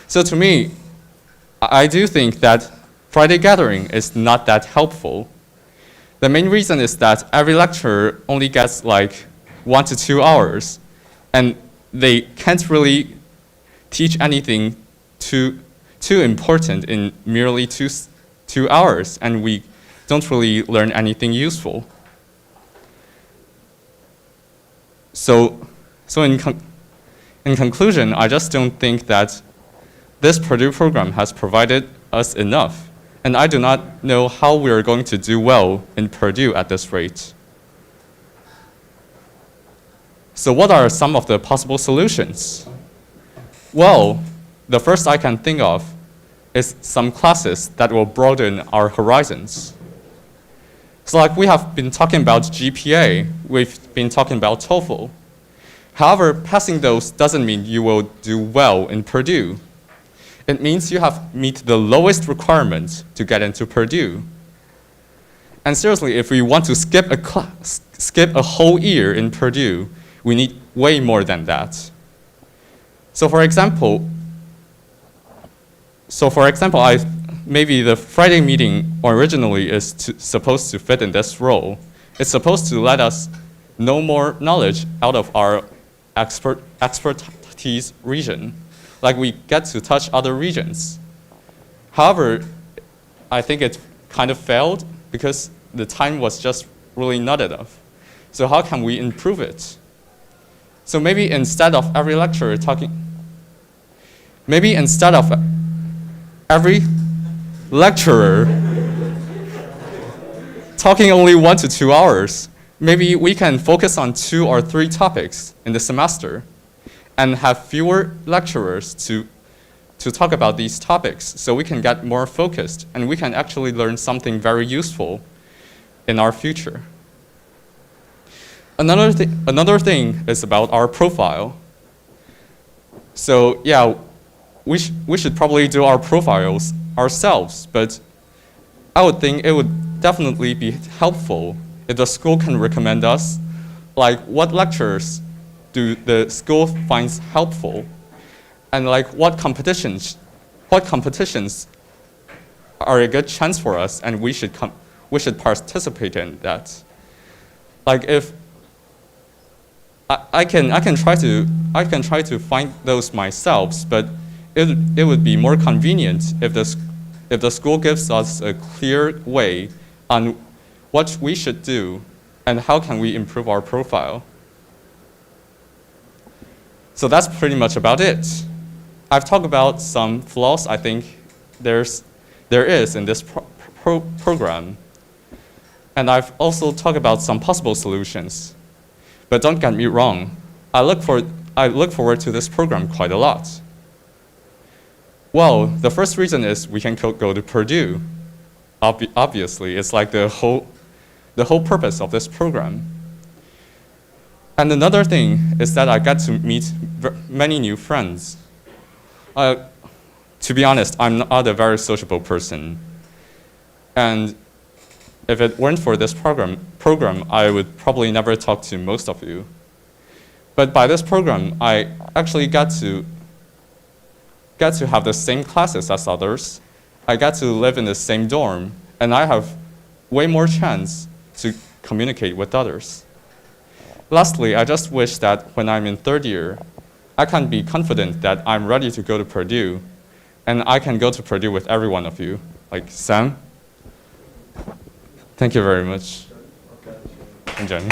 So to me, I do think that Friday gathering is not that helpful. The main reason is that every lecturer only gets like 1 to 2 hours, and they can't really teach anything too important in merely 2 hours, and we don't really learn anything useful. So in conclusion, I just don't think that this Purdue program has provided us enough, and I do not know how we are going to do well in Purdue at this rate. So what are some of the possible solutions? Well, the first I can think of is some classes that will broaden our horizons. So like we have been talking about GPA, we've been talking about TOEFL. However, passing those doesn't mean you will do well in Purdue. It means you have meet the lowest requirement to get into Purdue. And seriously, if we want to skip a whole year in Purdue, we need way more than that. So for example, maybe the Friday meeting originally is supposed to fit in this role. It's supposed to let us know more knowledge out of our expertise region, like we get to touch other regions. However, I think it kind of failed because the time was just really not enough. So how can we improve it? So maybe instead of every lecturer talking only 1 to 2 hours, maybe we can focus on 2 or 3 topics in the semester and have fewer lecturers to talk about these topics so we can get more focused and we can actually learn something very useful in our future. Another thing is about our profile. So yeah, we should probably do our profiles ourselves, but I would think it would definitely be helpful if the school can recommend us, like what lectures do the school finds helpful, and like what competitions are a good chance for us, and we should participate in that. Like if I can try to find those myself, but it would be more convenient if the school gives us a clear way on what we should do and how can we improve our profile. So that's pretty much about it. I've talked about some flaws I think there is in this program, and I've also talked about some possible solutions. But don't get me wrong, I look forward to this program quite a lot. Well, the first reason is we can go to Purdue. Obviously, it's like the whole purpose of this program. And another thing is that I got to meet many new friends. To be honest, I'm not a very sociable person. And if it weren't for this program, I would probably never talk to most of you. But by this program, I actually got to have the same classes as others. I got to live in the same dorm, and I have way more chance to communicate with others. Lastly, I just wish that when I'm in 3rd year, I can be confident that I'm ready to go to Purdue, and I can go to Purdue with every one of you, like Sam. Thank you very much. And Jenny.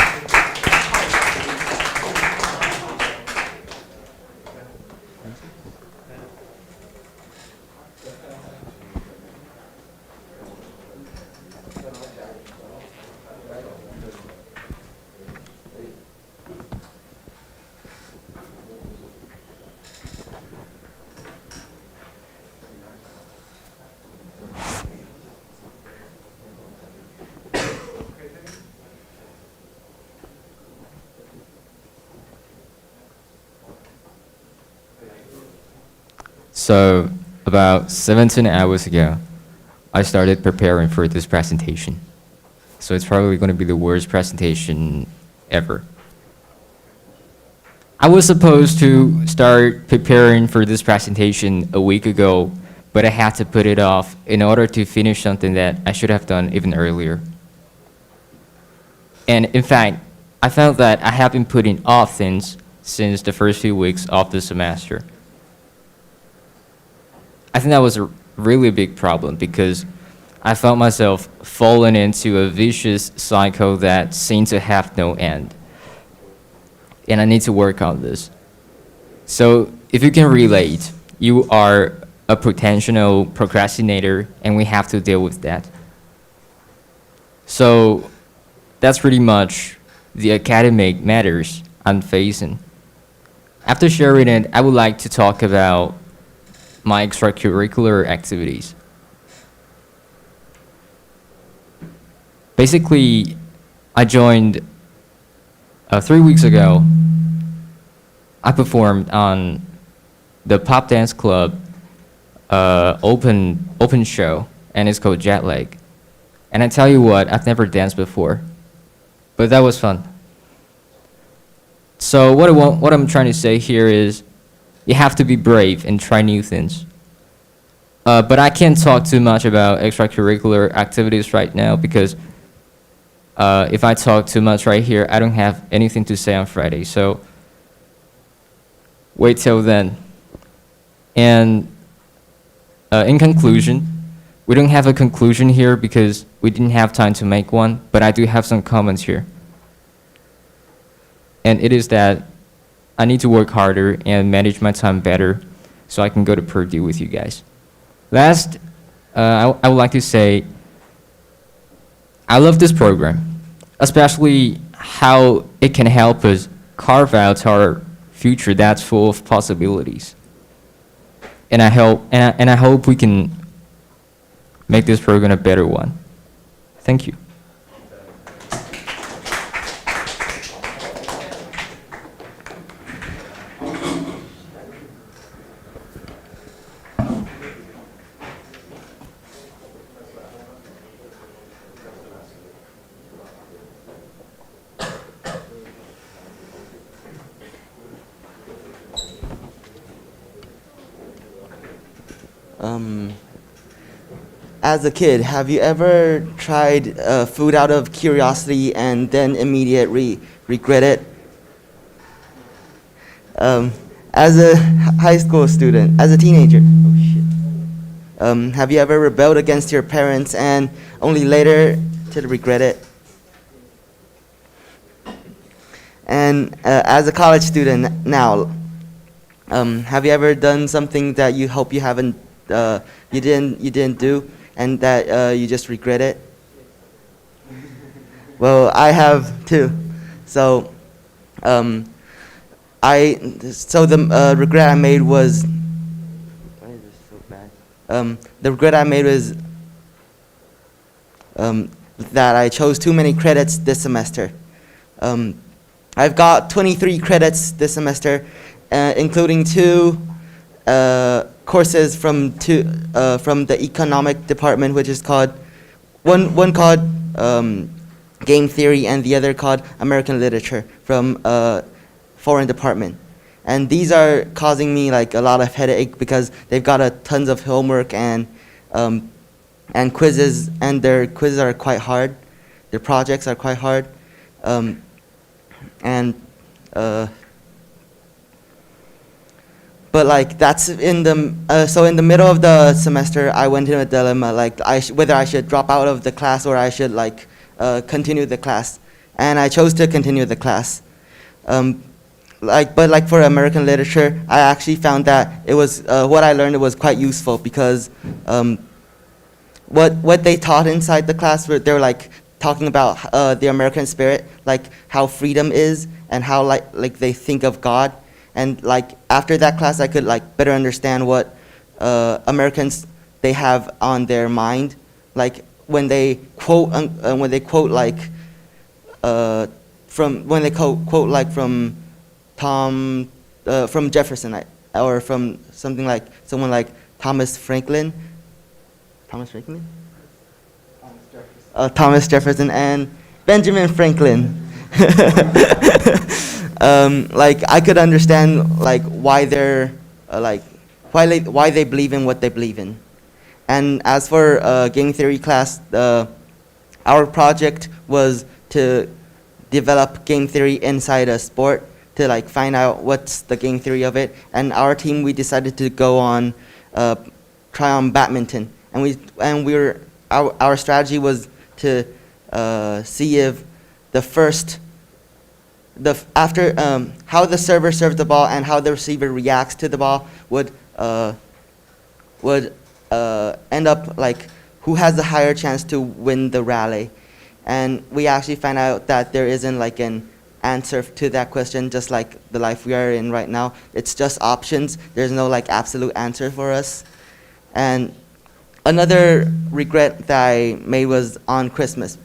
So about 17 hours ago, I started preparing for this presentation. So it's probably going to be the worst presentation ever. I was supposed to start preparing for this presentation a week ago, but I had to put it off in order to finish something that I should have done even earlier. And in fact, I found that I have been putting off things since the first few weeks of the semester. I think that was a really big problem because I found myself falling into a vicious cycle that seemed to have no end. And I need to work on this. So if you can relate, you are a potential procrastinator and we have to deal with that. So that's pretty much the academic matters I'm facing. After sharing it, I would like to talk about my extracurricular activities. Basically, I joined 3 weeks ago. I performed on the pop dance club open show, and it's called Jet Lag. And I tell you what, I've never danced before, but that was fun. So what I'm trying to say here is, you have to be brave and try new things. But I can't talk too much about extracurricular activities right now because if I talk too much right here, I don't have anything to say on Friday. So wait till then. And in conclusion, we don't have a conclusion here because we didn't have time to make one, but I do have some comments here. And it is that I need to work harder and manage my time better so I can go to Purdue with you guys. Last, I would like to say, I love this program, especially how it can help us carve out our future that's full of possibilities. And I hope we can make this program a better one. Thank you. As a kid, have you ever tried food out of curiosity and then immediately regret it? As a high school student, as a teenager, have you ever rebelled against your parents and only later to regret it? And as a college student now, have you ever done something that you hope you haven't, you didn't do, and that you just regret it? Well, I have too. So, the regret I made was. Why is this so bad? The regret I made was that I chose too many credits this semester. I've got 23 credits this semester, including 2 courses from the economic department, which is called one called game theory and the other called American literature from foreign department. And these are causing me like a lot of headache because they've got tons of homework and quizzes, and their quizzes are quite hard. Their projects are quite hard, but like that's in the so in the middle of the semester, I went into a dilemma, like whether I should drop out of the class or I should like continue the class, and I chose to continue the class. But for American literature, I actually found that it was what I learned was quite useful because what they taught inside the class, they were like talking about the American spirit, like how freedom is and how like they think of God. And like after that class, I could like better understand what Americans they have on their mind, like when they quote like from Jefferson. or from something like someone like Thomas Franklin. Thomas Franklin? Thomas Jefferson and Benjamin Franklin. Like I could understand like why they're why they believe in what they believe in. And as for game theory class, our project was to develop game theory inside a sport to like find out what's the game theory of it. And our team, we decided to go on try on badminton, and our strategy was to see if how the server serves the ball and how the receiver reacts to the ball would end up like who has the higher chance to win the rally. And we actually found out that there isn't like an answer to that question, just like the life we are in right now. It's just options. There's no like absolute answer for us. And another regret that I made was on Christmas.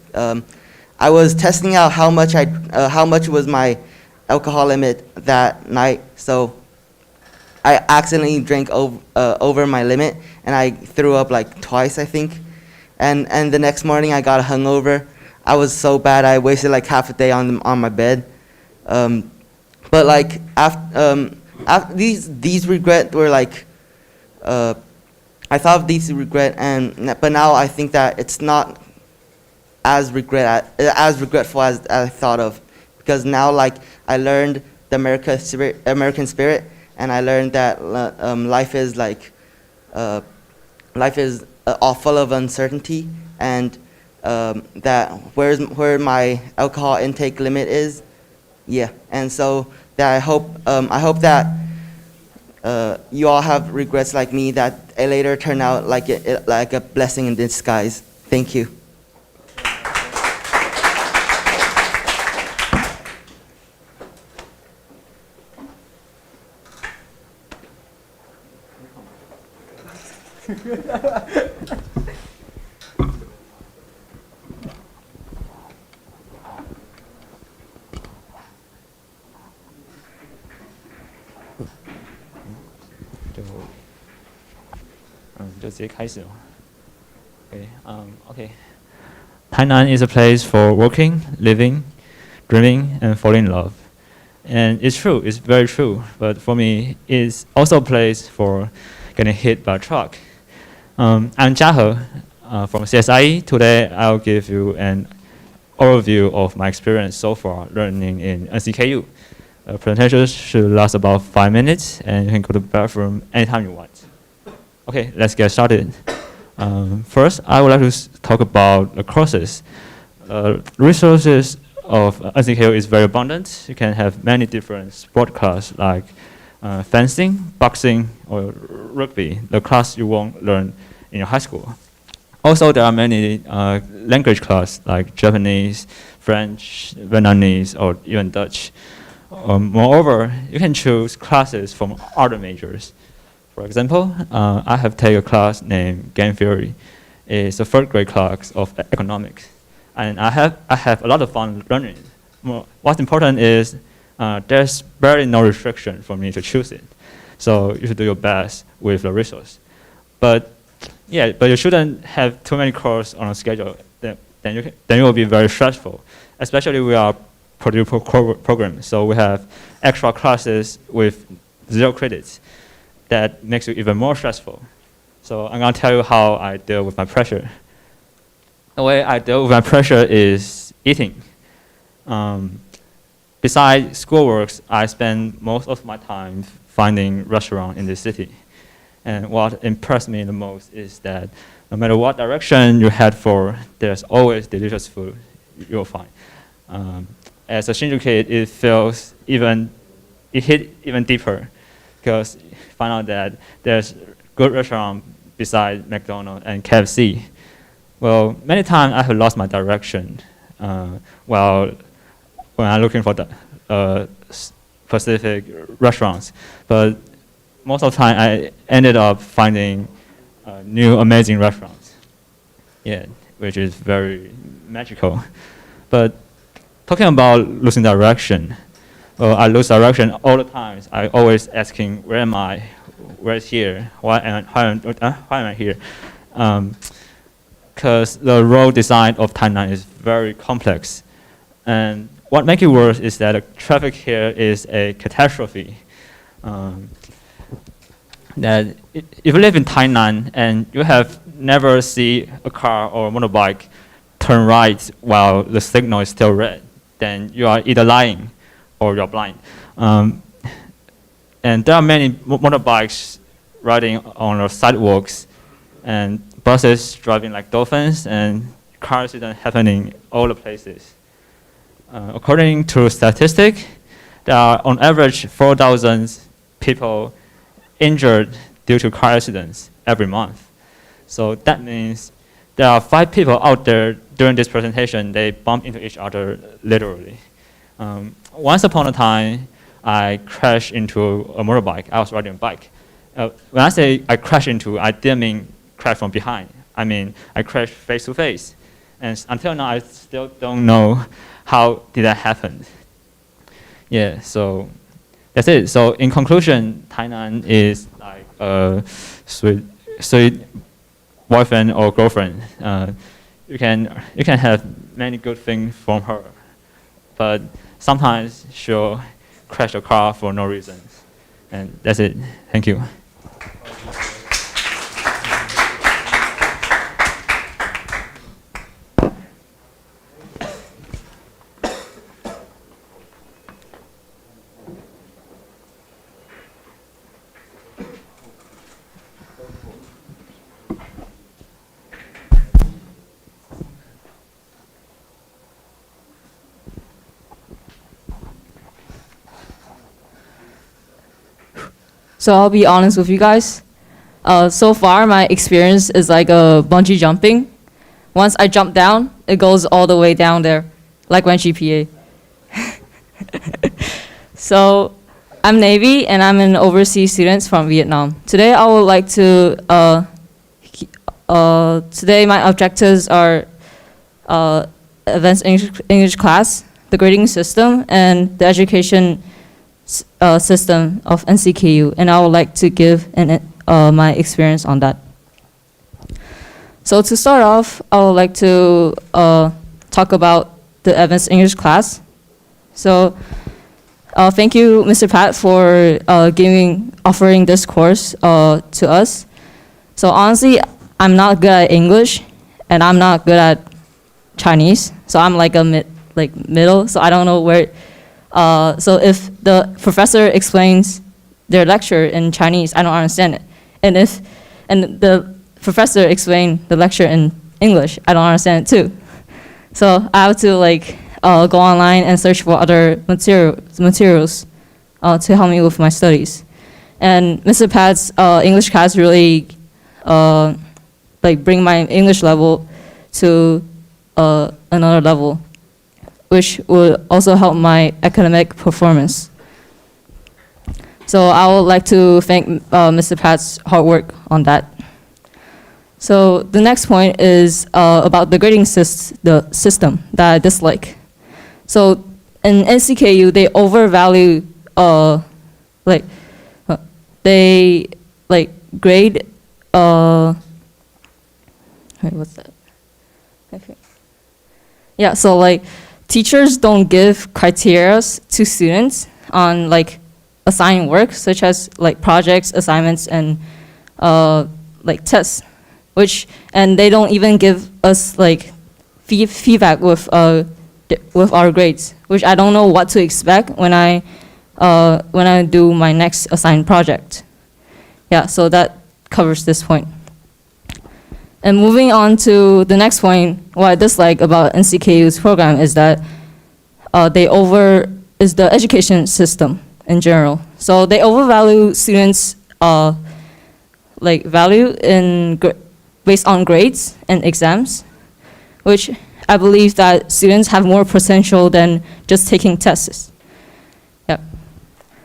I was testing out how much was my alcohol limit that night. So I accidentally drank over my limit, and I threw up like twice, I think. And the next morning I got hungover. I was so bad. I wasted like half a day on my bed. But like after these regrets were like, I thought of these regret, but now I think that it's not as regretful as I thought of, because now like I learned the American spirit, and I learned that life is all full of uncertainty, and that where my alcohol intake limit is, yeah. And so that I hope that you all have regrets like me that it later turned out like a blessing in disguise. Thank you. Okay. Tainan is a place for working, living, dreaming, and falling in love. And it's true, it's very true. But for me, it's also a place for getting hit by a truck. I'm Jiahe from CSIE. Today, I'll give you an overview of my experience so far learning in NCKU. The presentation should last about 5 minutes, and you can go to the bathroom anytime you want. Okay, let's get started. First, I would like to talk about the courses. Resources of NCKU is very abundant. You can have many different sport classes like fencing, boxing, or rugby, the class you won't learn in your high school. Also, there are many language classes like Japanese, French, Vietnamese, or even Dutch. Moreover, you can choose classes from other majors. For example, I have taken a class named Game Theory. It's a third grade class of economics. And I have a lot of fun learning it. What's important is there's barely no restriction for me to choose it. So you should do your best with the resource. But you shouldn't have too many courses on a schedule. Then you will be very stressful. Especially we are Purdue program, so we have extra classes with 0 credits. That makes you even more stressful. So I'm gonna tell you how I deal with my pressure. The way I deal with my pressure is eating. Besides schoolwork, I spend most of my time finding restaurants in the city. And what impressed me the most is that no matter what direction you head for, there's always delicious food you'll find. As a Shinju kid, it hit even deeper, because you find out that there's good restaurant beside McDonald's and KFC. Well, many times I have lost my direction when I'm looking for the specific restaurants. But most of the time, I ended up finding new amazing restaurants. Yeah, which is very magical. But talking about losing direction, I lose direction all the time. I always asking, where am I? Where's here? Why am I here? Because the road design of Tainan is very complex. And what makes it worse is that the traffic here is a catastrophe. That if you live in Tainan and you have never see a car or a motorbike turn right while the signal is still red, then you are either lying or you're blind. And there are many motorbikes riding on the sidewalks and buses driving like dolphins and car accidents happening all the places. According to statistics, there are on average 4,000 people injured due to car accidents every month. So that means there are 5 people out there during this presentation, they bump into each other literally. Once upon a time, I crashed into a motorbike. I was riding a bike. When I say I crashed into, I didn't mean crash from behind. I mean, I crashed face to face. And until now, I still don't know how did that happen. Yeah, so that's it. So in conclusion, Tainan is like a sweet boyfriend or girlfriend. You can have many good things from her, but sometimes she'll crash a car for no reason. And that's it. Thank you. So I'll be honest with you guys. So far, my experience is like a bungee jumping. Once I jump down, it goes all the way down there, like my GPA. So I'm Navy, and I'm an overseas student from Vietnam. Today, I would like to, today my objectives are advanced English class, the grading system, and the education system of NCKU, and I would like to give my experience on that. So to start off, I would like to talk about the advanced English class. So thank you, Mr. Pat, for offering this course to us. So honestly, I'm not good at English, and I'm not good at Chinese. So I'm like a middle. So I don't know where. So if the professor explains their lecture in Chinese, I don't understand it. And the professor explains the lecture in English, I don't understand it too. So I have to go online and search for other materials to help me with my studies. And Mr. Pat's English class really bring my English level to another level, which would also help my academic performance. So I would like to thank Mr. Pat's hard work on that. So the next point is about the grading system that I dislike. So in NCKU, they overvalue, they grade, wait, what's that? Okay. Yeah, so teachers don't give criteria to students on assigning work, such as projects, assignments, and tests, and they don't even give us feedback with our grades, which I don't know what to expect when I do my next assigned project. Yeah, so that covers this point. And moving on to the next point, what I dislike about NCKU's program is that is the education system in general. So they overvalue students' value based on grades and exams, which I believe that students have more potential than just taking tests. Yeah.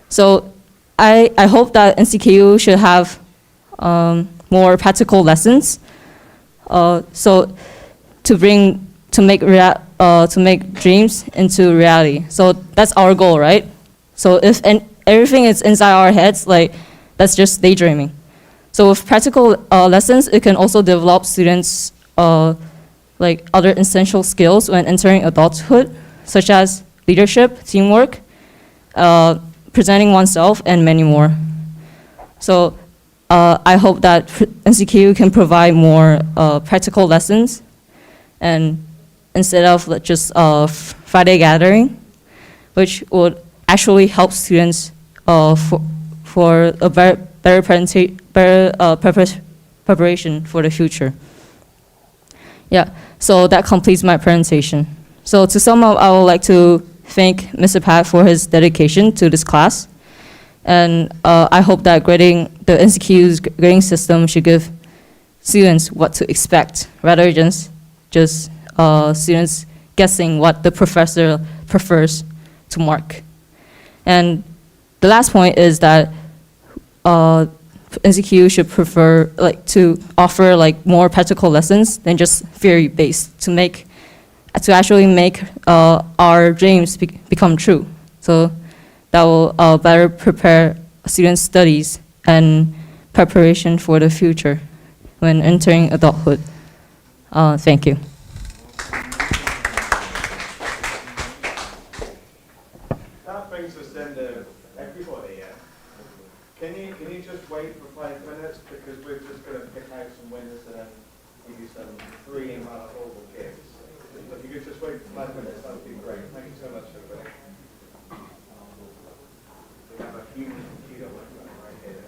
So I hope that NCKU should have more practical lessons. So to make dreams into reality. So that's our goal, right? So if everything is inside our heads, like that's just daydreaming. So with practical lessons, it can also develop students like other essential skills when entering adulthood, such as leadership, teamwork, presenting oneself, and many more. So I hope that NCKU can provide more practical lessons, and instead of just Friday gathering, which would actually help students for a better preparation for the future. Yeah, so that completes my presentation. So to sum up, I would like to thank Mr. Pat for his dedication to this class. And I hope that the NCQ's grading system should give students what to expect, rather than just students guessing what the professor prefers to mark. And the last point is that NCQ should prefer to offer more practical lessons than just theory-based to actually make our dreams become true. So that will better prepare students' studies and preparation for the future when entering adulthood. Thank you. That brings us then to everybody, yeah? Can you just wait for 5 minutes, because we're just going to pick out some winners and then give you some 3.5 oval gifts. If you could just wait for 5 minutes, that would be great. Thank you so much, everybody. We have a human computer right here.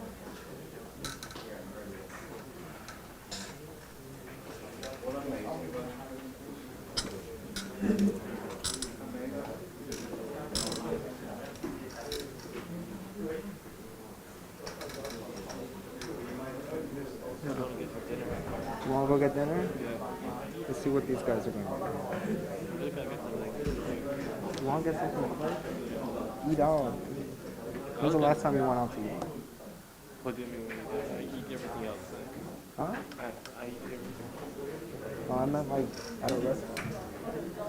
What amazing. You want to go get dinner? Let's see what these guys are going to do. You want to get something to play? Eat out. When was the last time you went out to eat? What do you mean? I eat everything else. Huh? I eat everything. Oh, I meant like at a restaurant.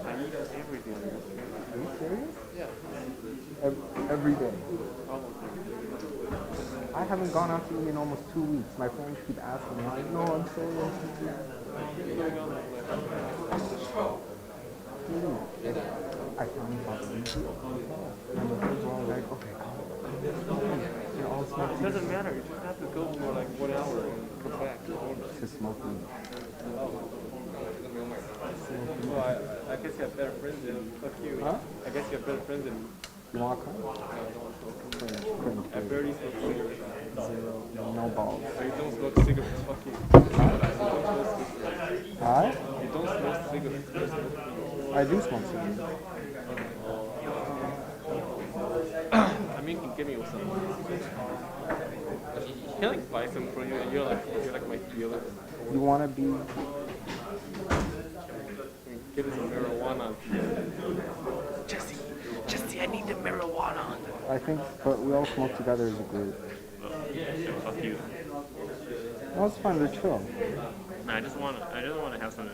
I eat everything. Are you serious? Yeah. Every day. Almost every day. I haven't gone out to eat in almost 2 weeks. My friends keep asking me, like, no, I'm sorry. I finally bought some food. And the friends were all like, okay, come. It doesn't matter. You just have to go for like 1 hour and come back. To smoke weed. Well, I guess you have better friends than fuck you. Huh? I guess you have better friends than me. You want to come? I barely smoke cigarettes. Zero. No balls. You don't smoke cigarettes. Fuck you. You don't smoke cigarettes. Huh? You don't smoke cigarettes. You smoke I do smoke cigarettes. I mean, you can give me some. Can I like buy some for you? And you're like my dealer. You want to be... Give me some marijuana. Jesse, I need the marijuana. I think, but we all smoke together as a group. Fuck you. No, it's fine. We're chill. No, I just want to have some.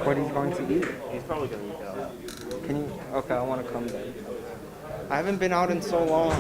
What are you going to eat? He's probably gonna eat out. Can you? Okay, I want to come then. I haven't been out in so long.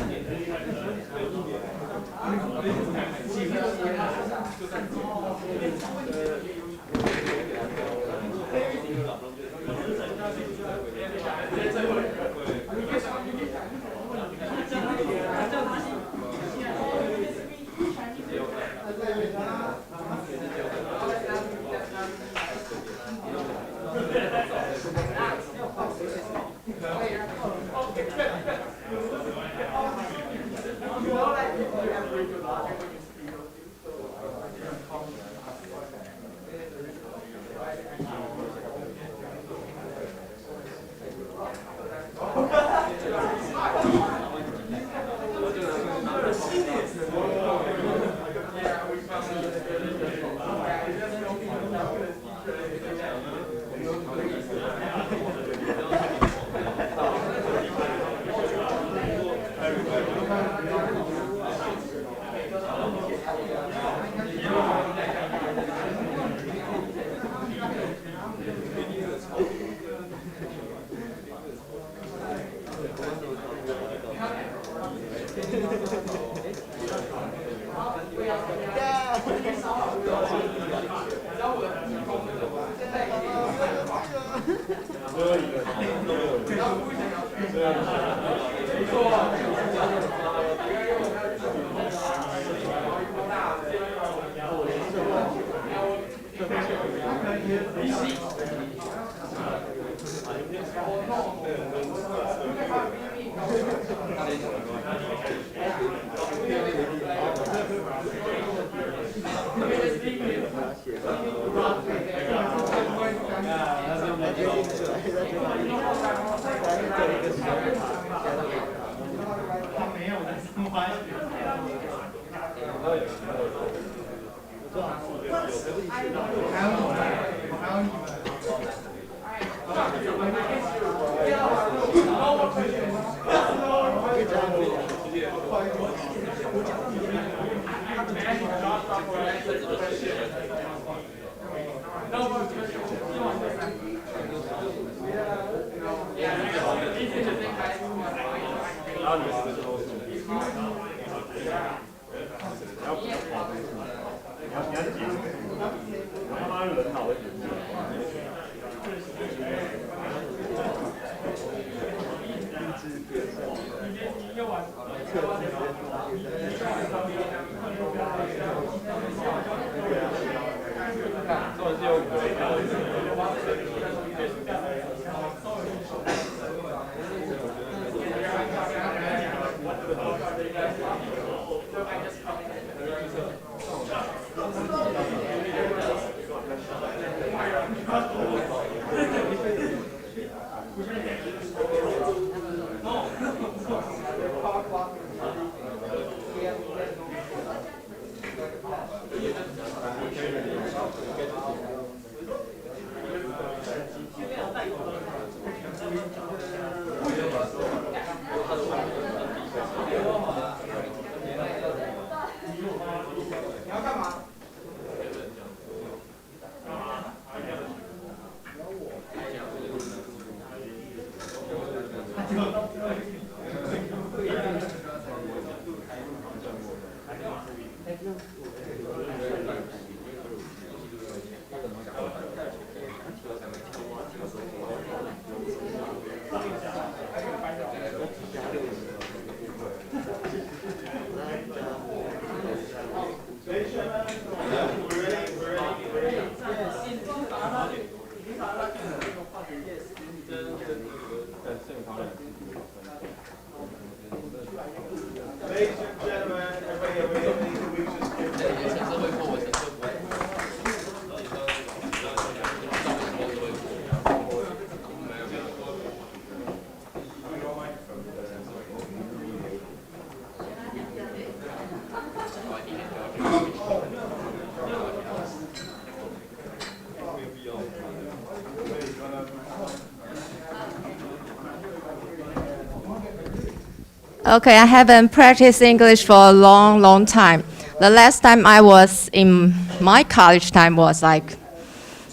Okay, I haven't practiced English for a long, long time. The last time I was in my college time was like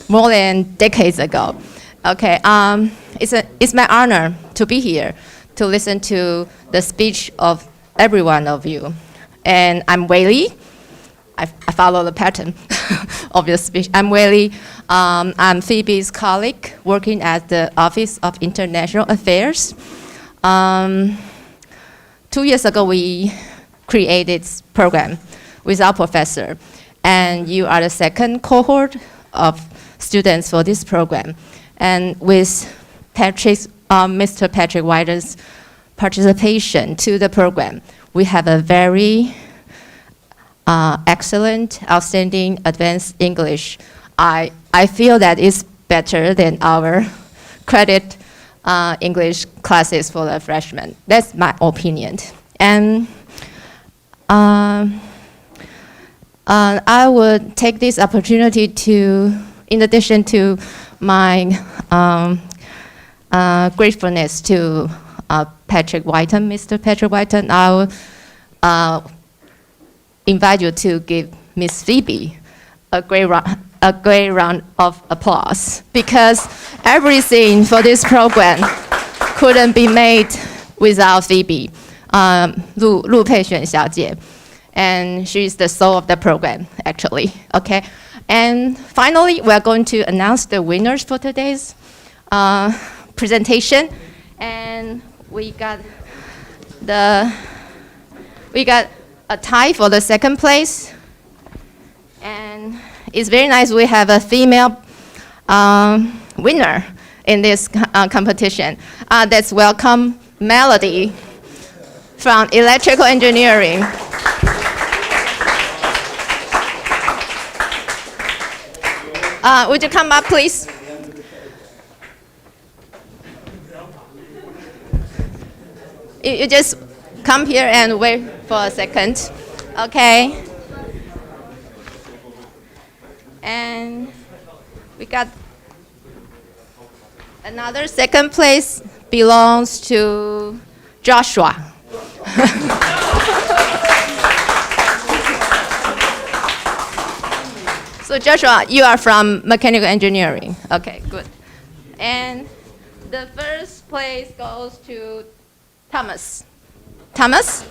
more than decades ago. Okay, it's my honor to be here to listen to the speech of every one of you. And I'm Weili. I follow the pattern of your speech. I'm Weili. I'm Phoebe's colleague working at the Office of International Affairs. 2 years ago, we created this program with our professor, and you are the second cohort of students for this program. And with Mr. Patrick Whiter's participation to the program, we have a very excellent, outstanding advanced English. I feel that it's better than our credit English classes for the freshmen. That's my opinion. And I would take this opportunity to, in addition to my gratefulness to Patrick Whiten, Mr. Patrick Whiten, I'll invite you to give Miss Phoebe a great round of applause, because everything for this program couldn't be made without Phoebe, Lu Peixuan 小姐, and she's the soul of the program, actually. Okay, and finally, we're going to announce the winners for today's presentation, and we got a tie for the second place, and it's very nice we have a female winner in this competition. Let's welcome Melody from electrical engineering. Would you come up, please? You just come here and wait for a second. Okay. And we got another second place belongs to Joshua. So Joshua, you are from mechanical engineering. Okay, good. And the first place goes to Thomas. Thomas?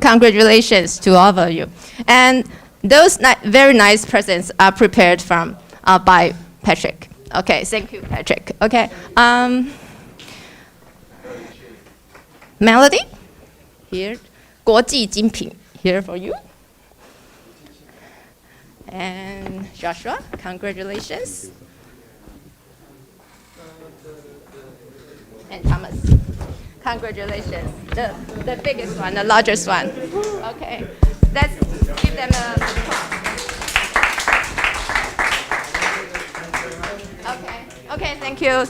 Congratulations to all of you. And those very nice presents are prepared by Patrick. Okay, thank you, Patrick. Okay. Melody, here. 国际精品, here for you. And Joshua, congratulations. And Thomas, congratulations. The biggest one, the largest one. Okay, let's give them a applause. Okay, thank you.